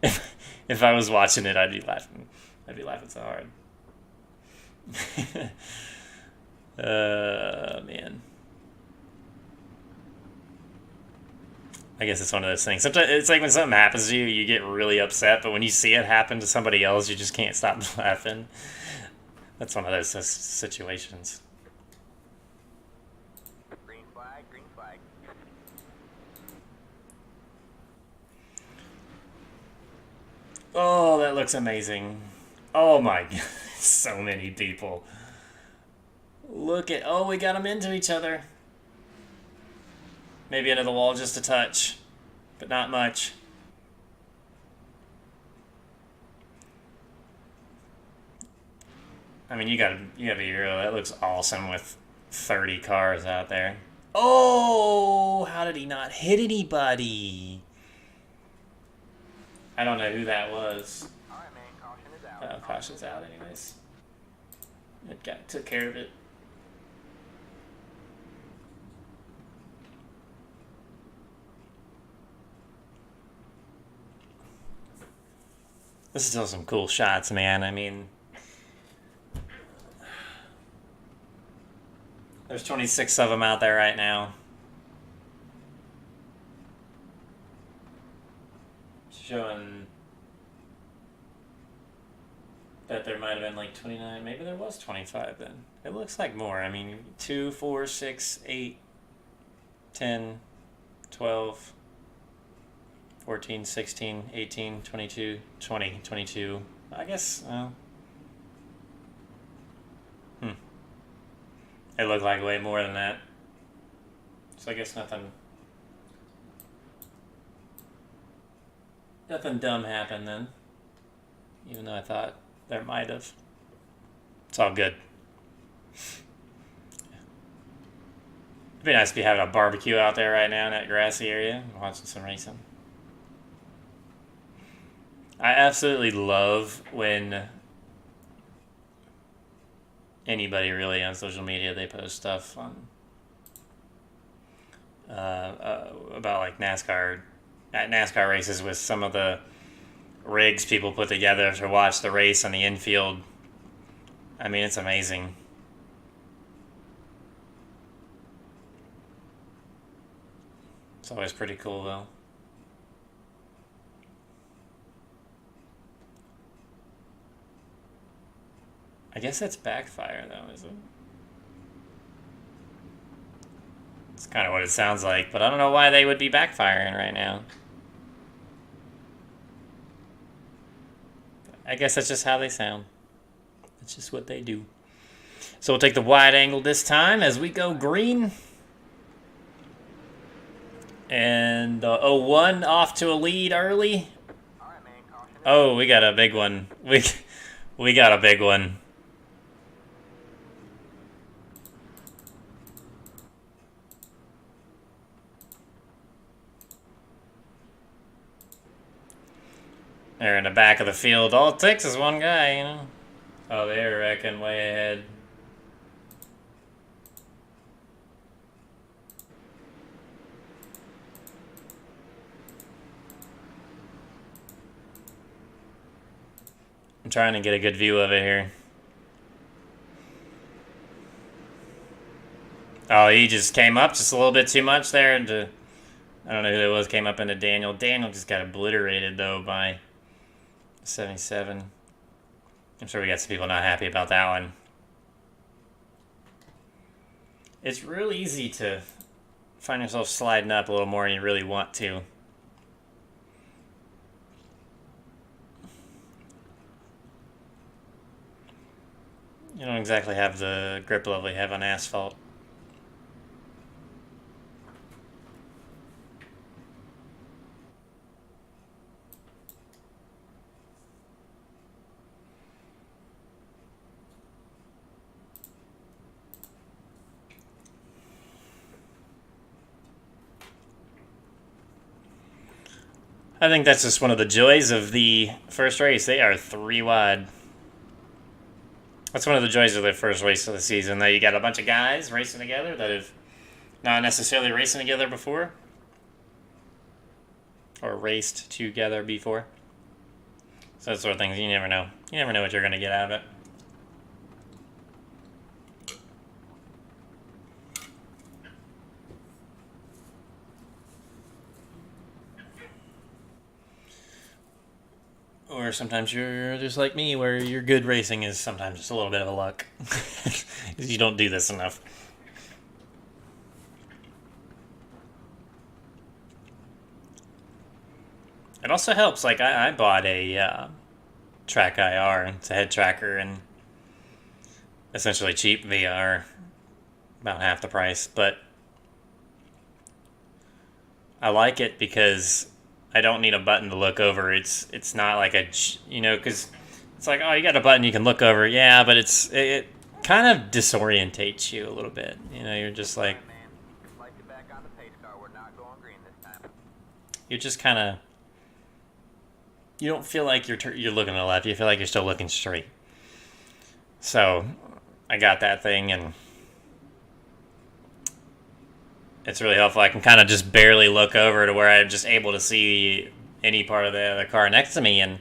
if I was watching it, I'd be laughing. I'd be laughing so hard. Man. I guess it's one of those things. Sometimes it's like when something happens to you, you get really upset, but when you see it happen to somebody else, you just can't stop laughing. That's one of those situations. Green flag, green flag. Oh, that looks amazing. Oh my god, so many people. Look at, oh, we got them into each other. Maybe into the wall just a touch, but not much. I mean, you gotta be real. That looks awesome with 30 cars out there. Oh, how did he not hit anybody? I don't know who that was. Alright, man, caution is out. Caution's out anyways. It took care of it. This is still some cool shots, man. I mean, there's 26 of them out there right now. Showing that there might have been like 29. Maybe there was 25 then. It looks like more. I mean, 2, 4, 6, 8, 10, 12, 14, 16, 18, 22, 20, 22. I guess, it looked like way more than that. So I guess nothing dumb happened then. Even though I thought there might have. It's all good. It'd be nice to be having a barbecue out there right now in that grassy area, watching some racing. I absolutely love when anybody really on social media, they post stuff on about like NASCAR races with some of the rigs people put together to watch the race on the infield. I mean, it's amazing. It's always pretty cool, though. I guess that's backfire, though, is it? It's kind of what it sounds like, but I don't know why they would be backfiring right now. I guess that's just how they sound. It's just what they do. So we'll take the wide angle this time as we go green. And 0-1 off to a lead early. Oh, we got a big one. We got a big one. They're in the back of the field. All it takes is one guy, you know. Oh, they're wrecking way ahead. I'm trying to get a good view of it here. Oh, he just came up just a little bit too much there. I don't know who it was, came up into Daniel. Daniel just got obliterated, though, by 77. I'm sure we got some people not happy about that one. It's real easy to find yourself sliding up a little more than you really want to. You don't exactly have the grip level you have on asphalt. I think that's just one of the joys of the first race. They are 3 wide. That's one of the joys of the first race of the season, that you got a bunch of guys racing together that have not necessarily racing together before. Or raced together before. So that sort of things, you never know. You never know what you're going to get out of it. Or sometimes you're just like me, where your good racing is sometimes just a little bit of a luck. You don't do this enough. It also helps, like I bought a Track IR. It's a head tracker and essentially cheap VR, about half the price. But I like it because I don't need a button to look over. It's not like because it's like, oh, you got a button you can look over. Yeah, but it kind of disorientates you a little bit. You know, you're just like, you're just kind of, you don't feel like you're looking to the left. You feel like you're still looking straight. So I got that thing, and it's really helpful. I can kind of just barely look over to where I'm just able to see any part of the car next to me and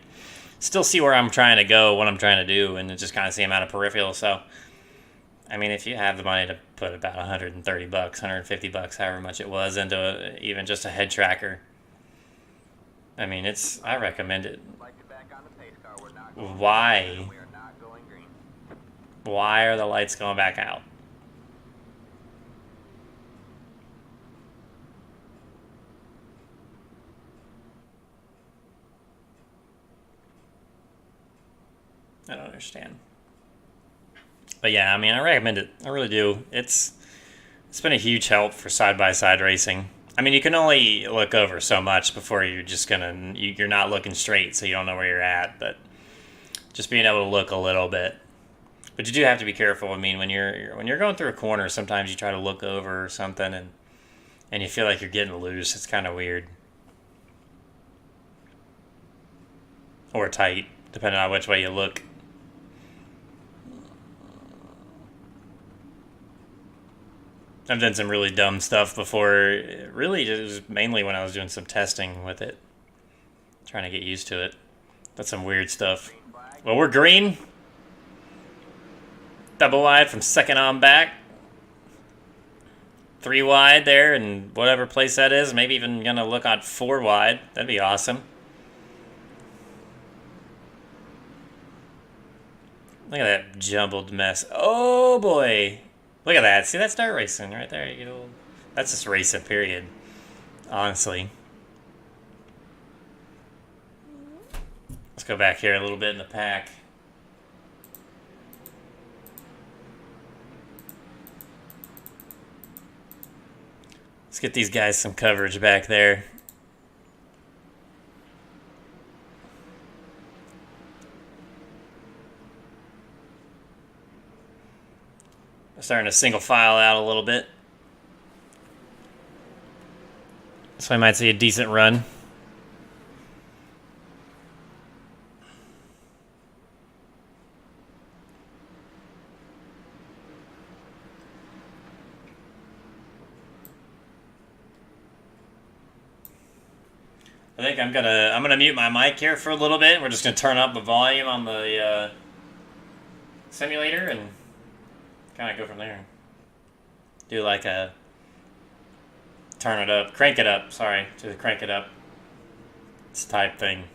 still see where I'm trying to go, what I'm trying to do, and just kind of see them out of peripheral. So, I mean, if you have the money to put about $130, $150, however much it was, into even just a head tracker, I mean, I recommend it. Why? Why are the lights going back out? I don't understand. But yeah, I mean, I recommend it. I really do. It's been a huge help for side-by-side racing. I mean, you can only look over so much before you're just you're not looking straight, so you don't know where you're at. But just being able to look a little bit. But you do have to be careful. I mean, when you're going through a corner, sometimes you try to look over or something, and you feel like you're getting loose. It's kind of weird. or tight, depending on which way you look. I've done some really dumb stuff before. Really, it was mainly when I was doing some testing with it. Trying to get used to it. That's some weird stuff. Well, we're green. Double wide from second on back. 3 wide there, and whatever place that is. Maybe even going to look on 4 wide. That'd be awesome. Look at that jumbled mess. Oh, boy. Look at that. See, that's dirt racing right there. You know, that's just racing, period. Honestly. Let's go back here a little bit in the pack. Let's get these guys some coverage back there. Starting to single file out a little bit. So I might see a decent run. I think I'm gonna mute my mic here for a little bit. We're just gonna turn up the volume on the simulator and kind of go from there. Do like a turn it up, crank it up. Sorry, to crank it up. This type thing.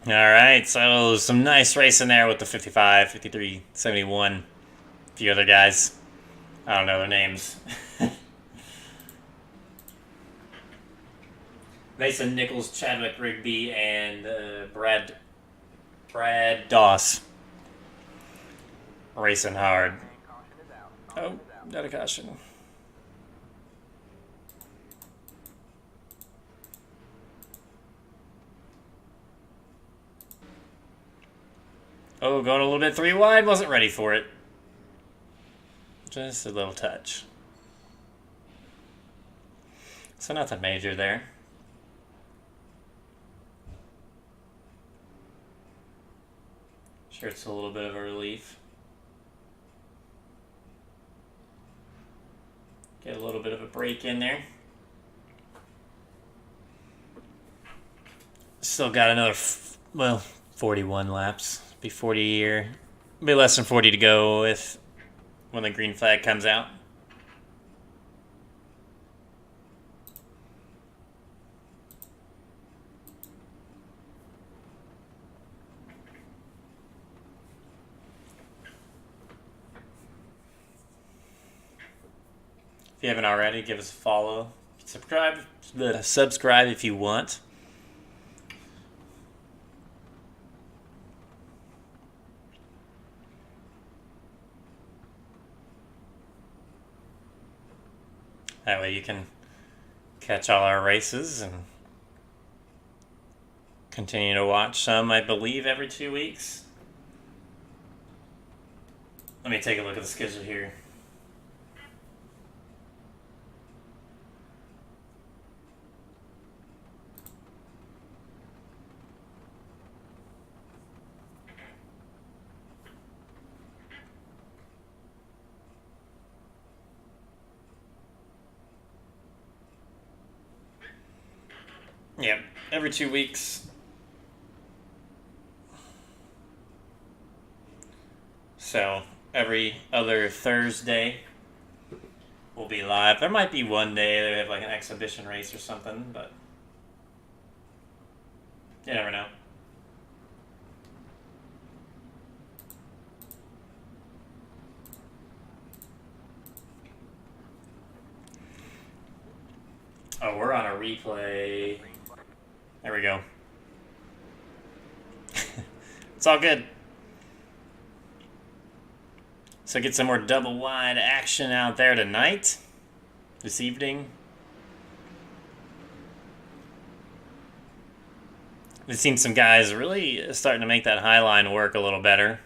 All right, so some nice racing there with the 55, 53, 71. A few other guys. I don't know their names. Mason Nichols, Chadwick Rigby, and Brad Doss. Racing hard. Oh, got a caution. Oh, going a little bit 3 wide. Wasn't ready for it. Just a little touch. So nothing major there. Sure, it's a little bit of a relief. Get a little bit of a break in there. Still got another, 41 laps. Be 40 a year. Be less than 40 to go with when the green flag comes out. you haven't already, give us a follow. Subscribe if you want. That way you can catch all our races and continue to watch some, I believe, every 2 weeks. Let me take a look at the schedule here. Yep, every 2 weeks. So, every other Thursday we'll be live. There might be one day they have like an exhibition race or something, but you never know. Oh, we're on a replay. There we go. It's all good. So get some more double wide action out there tonight, this evening. We've seen some guys really starting to make that high line work a little better.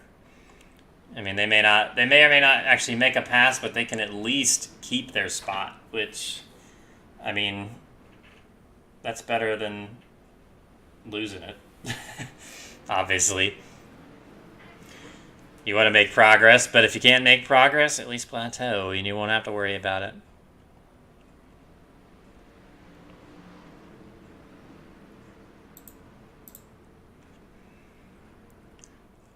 I mean, they may or may not actually make a pass, but they can at least keep their spot, which, I mean, that's better than losing it, obviously. You want to make progress, but if you can't make progress, at least plateau, and you won't have to worry about it.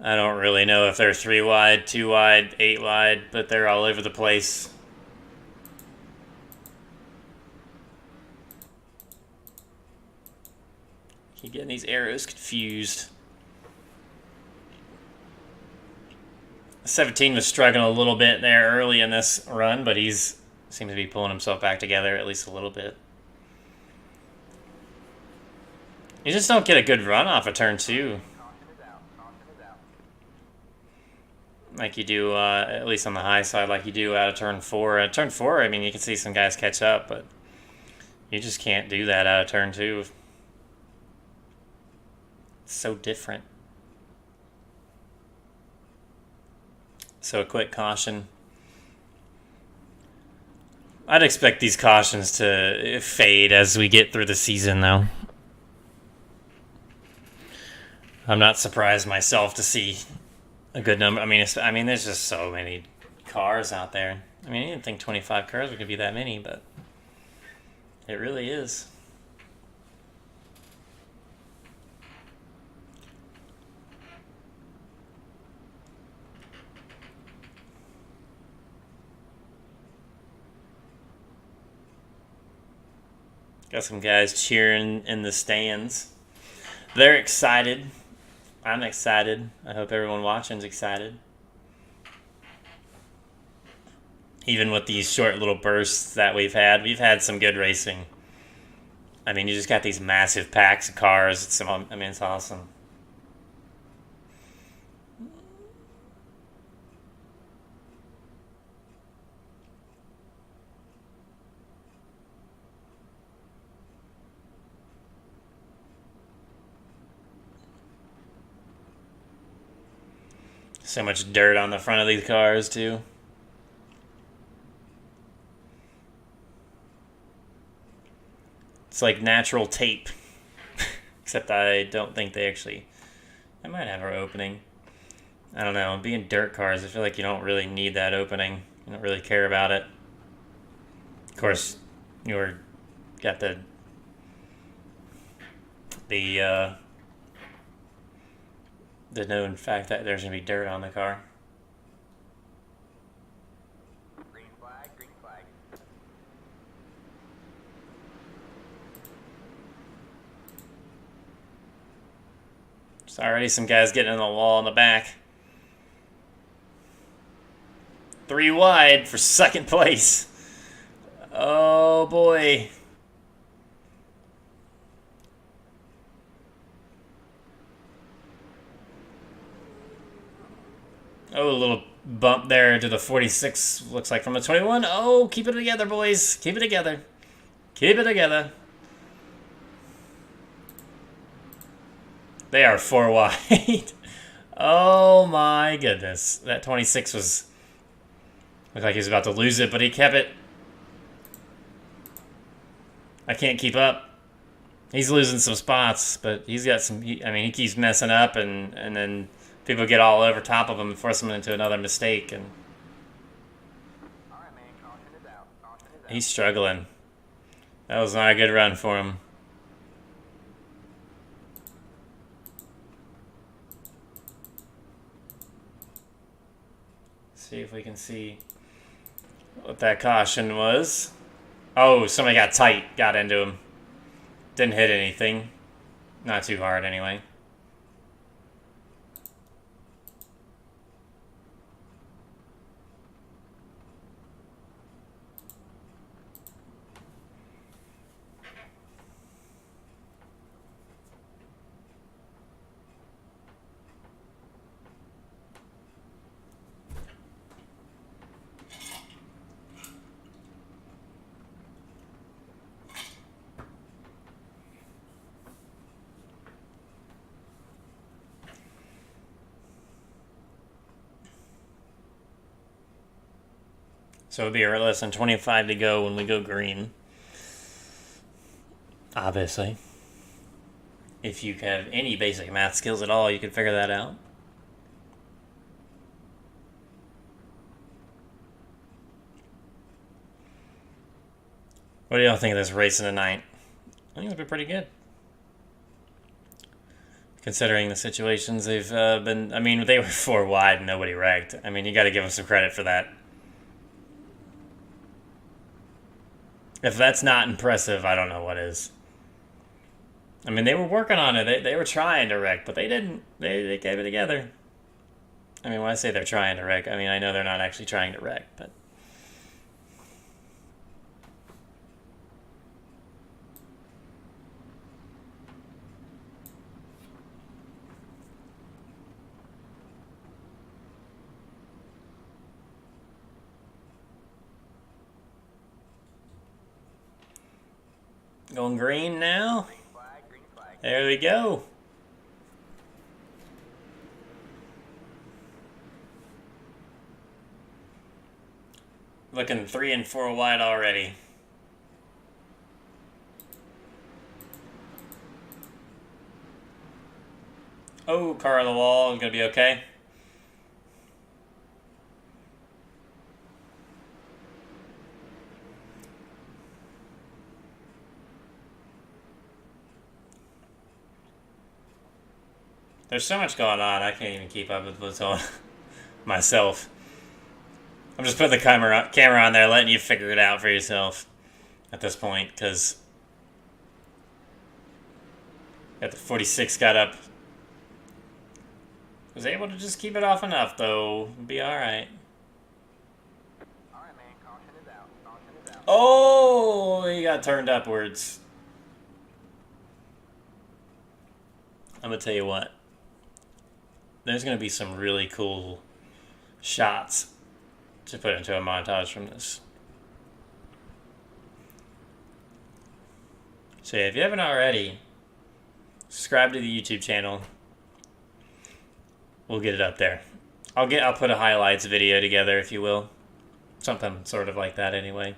I don't really know if they're 3 wide, 2 wide, 8 wide, but they're all over the place. Keep getting these arrows confused. 17 was struggling a little bit there early in this run, but he's seems to be pulling himself back together at least a little bit. You just don't get a good run off of turn 2. Like you do, at least on the high side, like you do out of turn 4. At turn 4, I mean, you can see some guys catch up, but you just can't do that out of turn 2. It's so different. So a quick caution. I'd expect these cautions to fade as we get through the season, though. I'm not surprised myself to see a good number. I mean, there's just so many cars out there. I mean, I didn't think 25 cars were going to be that many, but it really is. Got some guys cheering in the stands. They're excited. I'm excited. I hope everyone watching's excited. Even with these short little bursts that we've had some good racing. I mean, you just got these massive packs of cars. It's awesome. So much dirt on the front of these cars, too. It's like natural tape. Except I don't think they actually... I might have our opening. I don't know. Being dirt cars, I feel like you don't really need that opening. You don't really care about it. Of course, you're got the known fact that there's going to be dirt on the car. Green flag, green flag. There's already some guys getting in the wall in the back. 3 wide for second place. Oh boy. Oh, a little bump there to the 46, looks like from the 21. Oh, keep it together, boys. Keep it together. Keep it together. They are 4 wide. Oh my goodness. That 26 was... looked like he was about to lose it, but he kept it. I can't keep up. He's losing some spots, but he's got some... I mean, he keeps messing up, and then people get all over top of him and force him into another mistake, and... All right, man. Caution is out. Caution is out. he's struggling. That was not a good run for him. See if we can see what that caution was. Oh, somebody got tight, got into him. Didn't hit anything. Not too hard, anyway. So it'll be less than 25 to go when we go green. Obviously. If you have any basic math skills at all, you can figure that out. What do y'all think of this race in the night? I think it'll be pretty good. Considering the situations they've been... I mean, they were 4 wide and nobody wrecked. I mean, you got to give them some credit for that. If that's not impressive, I don't know what is. I mean, they were working on it. They were trying to wreck, but they didn't. They gave it together. I mean, when I say they're trying to wreck, I mean, I know they're not actually trying to wreck, but... Going green now. Green flag, green flag. There we go. Looking 3 and 4 wide already. Oh, car on the wall. Gonna be okay. There's so much going on, I can't even keep up with what's on myself. I'm just putting the camera on there, letting you figure it out for yourself at this point, because got the 46 got up. Was able to just keep it off enough, though. Be alright. All right, man. Caution is out. Caution is out. Oh, he got turned upwards. I'm going to tell you what. There's going to be some really cool shots to put into a montage from this. So yeah, if you haven't already, subscribe to the YouTube channel. We'll get it up there. I'll put a highlights video together, if you will. Something sort of like that anyway.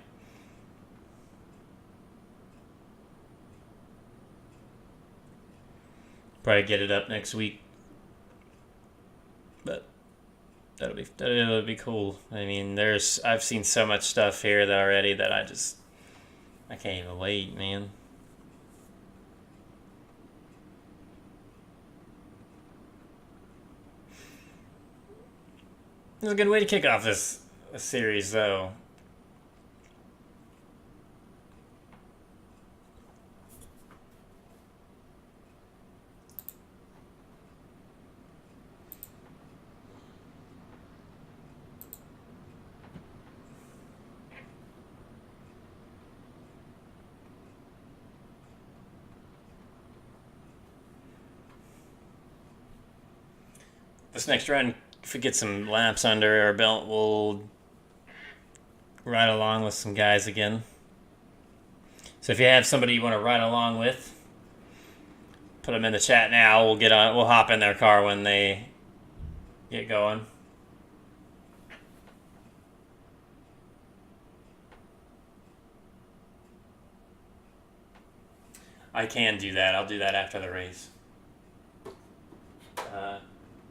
Probably get it up next week. But that'll be cool. I mean, I've seen so much stuff here that already that I can't even wait, man. This is a good way to kick off this series, though. this next run, if we get some laps under our belt, we'll ride along with some guys again. So if you have somebody you want to ride along with, put them in the chat now. We'll hop in their car when they get going. I can do that. I'll do that after the race.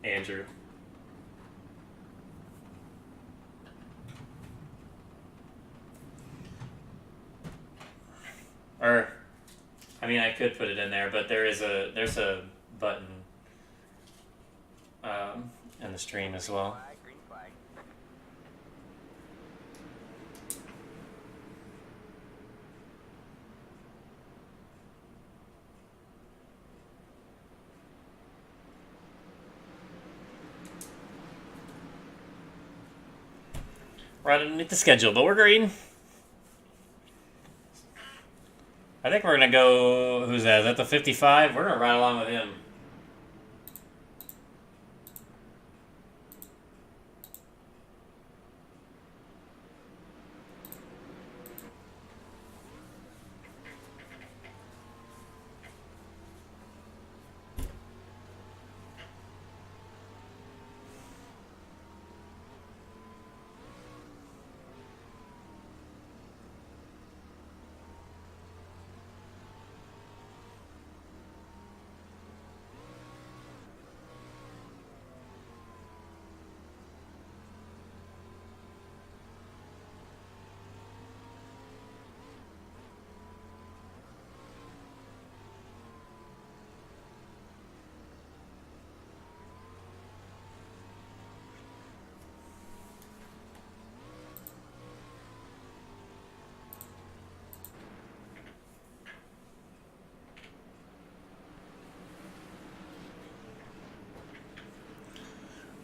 Andrew. Or, I mean, I could put it in there, but there's a button in the stream as well. Flag, green flag. Right underneath the schedule, but we're green. I think we're going to go... Who's that? Is that the 55? We're going to ride along with him.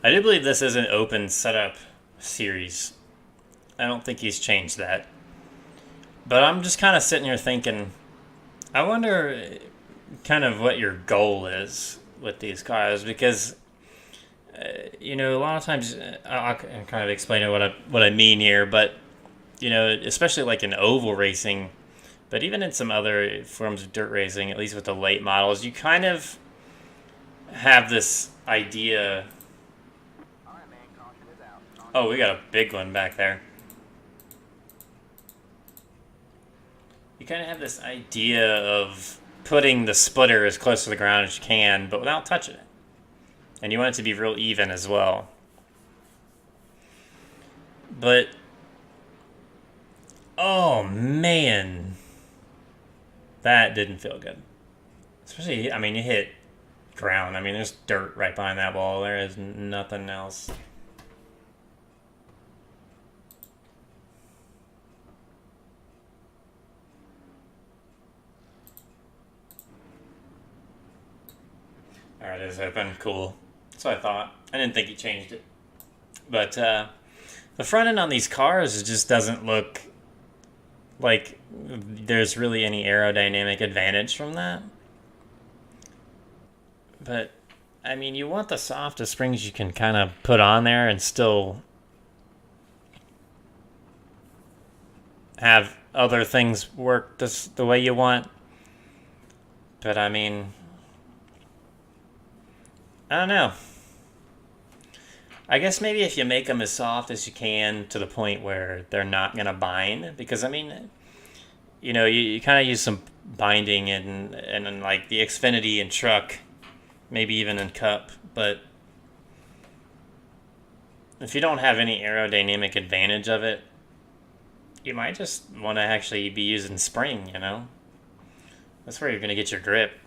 I do believe this is an open setup series. I don't think he's changed that. But I'm just kind of sitting here thinking, I wonder kind of what your goal is with these cars, because you know, a lot of times I'll kind of explain what I mean here, but you know, especially like in oval racing, but even in some other forms of dirt racing, at least with the late models, you kind of have this idea. All right, man, caution is out. Oh, we got a big one back there. You kind of have this idea of putting the splitter as close to the ground as you can, but without touching it. And you want it to be real even as well. But, oh man, that didn't feel good. Especially, I mean, you hit ground. I mean, there's dirt right behind that wall. There is nothing else. Alright, it is open. Cool. That's what I thought. I didn't think he changed it. But the front end on these cars just doesn't look like there's really any aerodynamic advantage from that. But, I mean, you want the softest springs you can kind of put on there and still have other things work the way you want. But, I mean, I don't know. I guess maybe if you make them as soft as you can to the point where they're not going to bind. Because, I mean, you know, you kind of use some binding in like the Xfinity and truck, maybe even in Cup. But if you don't have any aerodynamic advantage of it, you might just want to actually be using spring, you know? That's where you're going to get your grip.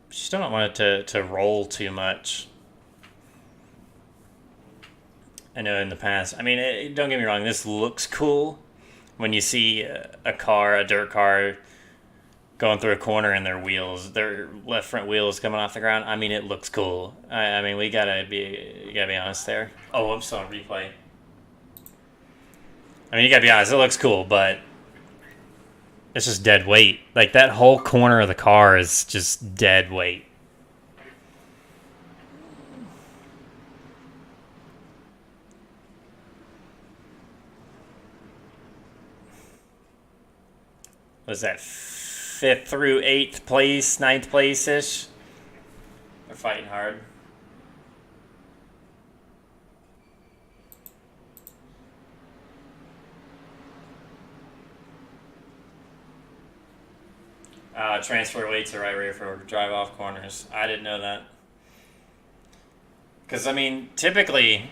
You still don't want it to roll too much. I know in the past, I mean, don't get me wrong, this looks cool when you see a dirt car, going through a corner and their left front wheels coming off the ground. I mean, it looks cool. I mean, you gotta be honest there. Oh, I'm still on replay. I mean, you gotta be honest, it looks cool, but It's just dead weight. Like, that whole corner of the car is just dead weight. Was that 5th through 8th place, 9th place-ish? They're fighting hard. Transfer weights are right rear for drive-off corners. I didn't know that. Because, I mean, typically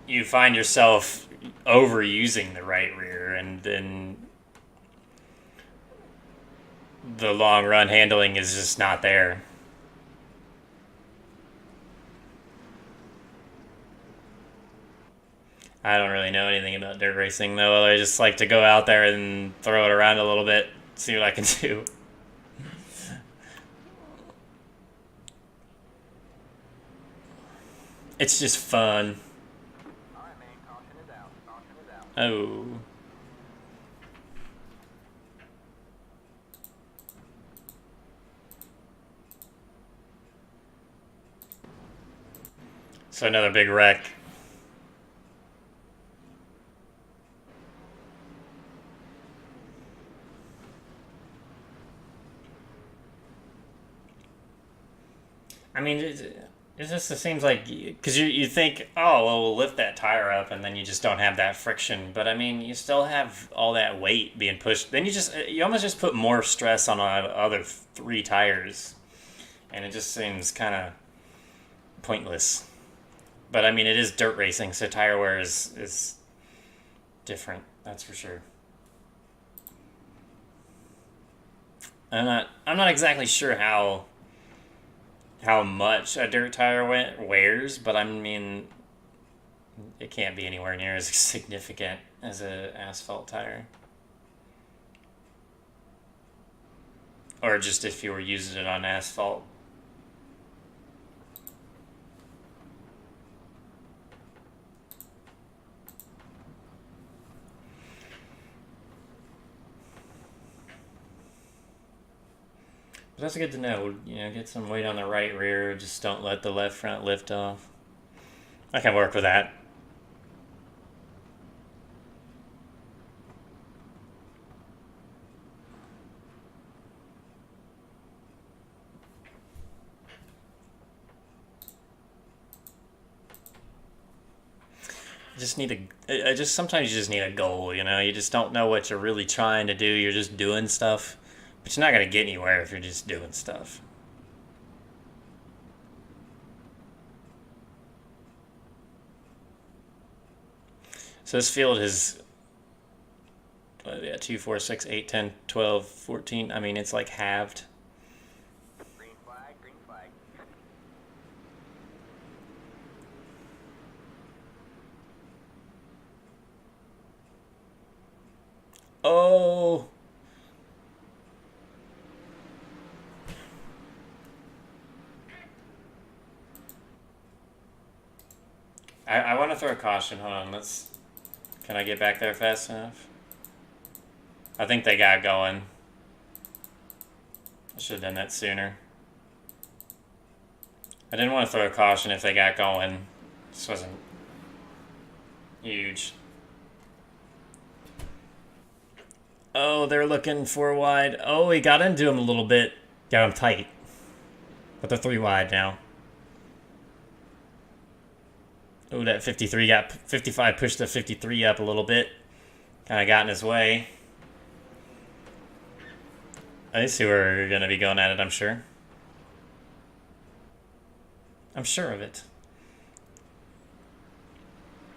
you find yourself overusing the right rear, and then the long run handling is just not there. I don't really know anything about dirt racing, though. I just like to go out there and throw it around a little bit, see what I can do. It's just fun. Alright, man, caution is out. Caution is out. Oh. So another big wreck. I mean, it just seems like, because you think, oh, well, we'll lift that tire up, and then you just don't have that friction. But I mean, you still have all that weight being pushed. Then you almost just put more stress on the other 3 tires, and it just seems kind of pointless. But I mean, it is dirt racing, so tire wear is different. That's for sure. I'm not exactly sure how much a dirt tire wears, but I mean, it can't be anywhere near as significant as an asphalt tire. Or just if you were using it on asphalt. But that's good to know. Get some weight on the right rear. Just don't let the left front lift off. I can work with that. Sometimes you just need a goal, You just don't know what you're really trying to do. You're just doing stuff. But you're not going to get anywhere if you're just doing stuff. So this field is 2, 4, 6, 8, 10, 12, 14. I mean, it's like halved. Green flag, green flag. Oh! I want to throw a caution. Hold on, Can I get back there fast enough? I think they got going. I should have done that sooner. I didn't want to throw a caution if they got going. This wasn't huge. Oh, they're looking 4 wide. Oh, he got into him a little bit. Got him tight. But they're 3 wide now. Oh, that 55 pushed the 53 up a little bit. Kind of got in his way. I see we're going to be going at it, I'm sure. I'm sure of it.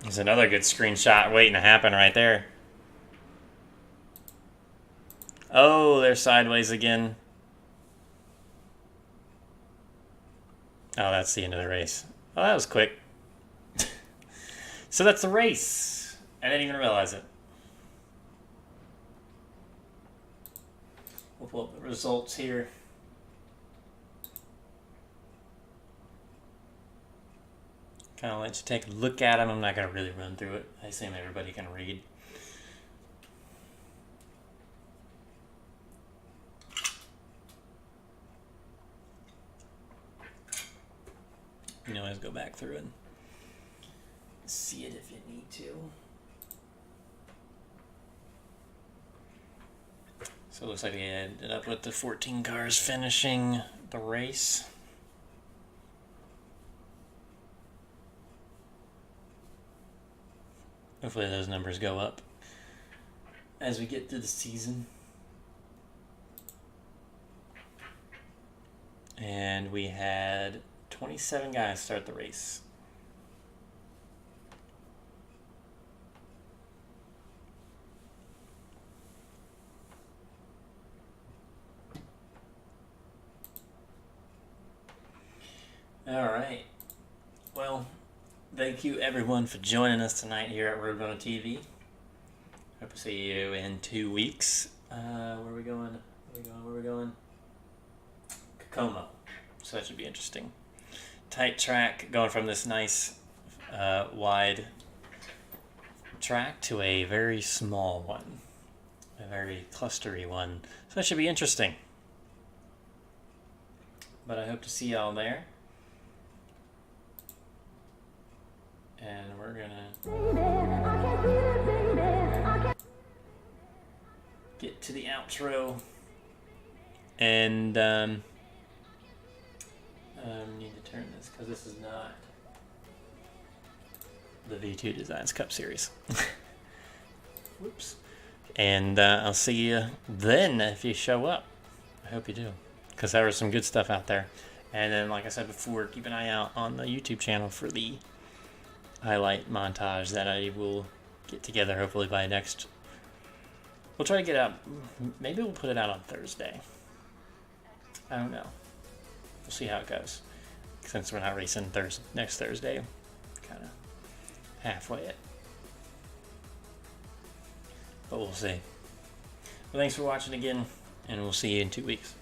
There's another good screenshot waiting to happen right there. Oh, they're sideways again. Oh, that's the end of the race. Oh, that was quick. So that's the race. I didn't even realize it. We'll pull up the results here. Kind of let you take a look at them. I'm not going to really run through it. I assume everybody can read. You can always go back through and see it if you need to. So it looks like we ended up with the 14 cars finishing the race. Hopefully those numbers go up as we get through the season. And we had 27 guys start the race. All right. Well, thank you everyone for joining us tonight here at Road Runner TV. Hope to see you in 2 weeks. Where are we going? Where are we going? Como. So that should be interesting. Tight track going from this nice wide track to a very small one. A very clustery one. So that should be interesting. But I hope to see y'all there. And we're gonna get to the outro. And need to turn this because this is not the V2 Designs Cup Series. Whoops. And I'll see you then if you show up. I hope you do, because there was some good stuff out there. And then, like I said before, keep an eye out on the YouTube channel for the highlight montage that I will get together hopefully by next. We'll try to get out. Maybe we'll put it out on Thursday. I don't know. We'll see how it goes. Since we're not racing next Thursday, kind of halfway it. But we'll see. Well, thanks for watching again, and we'll see you in 2 weeks.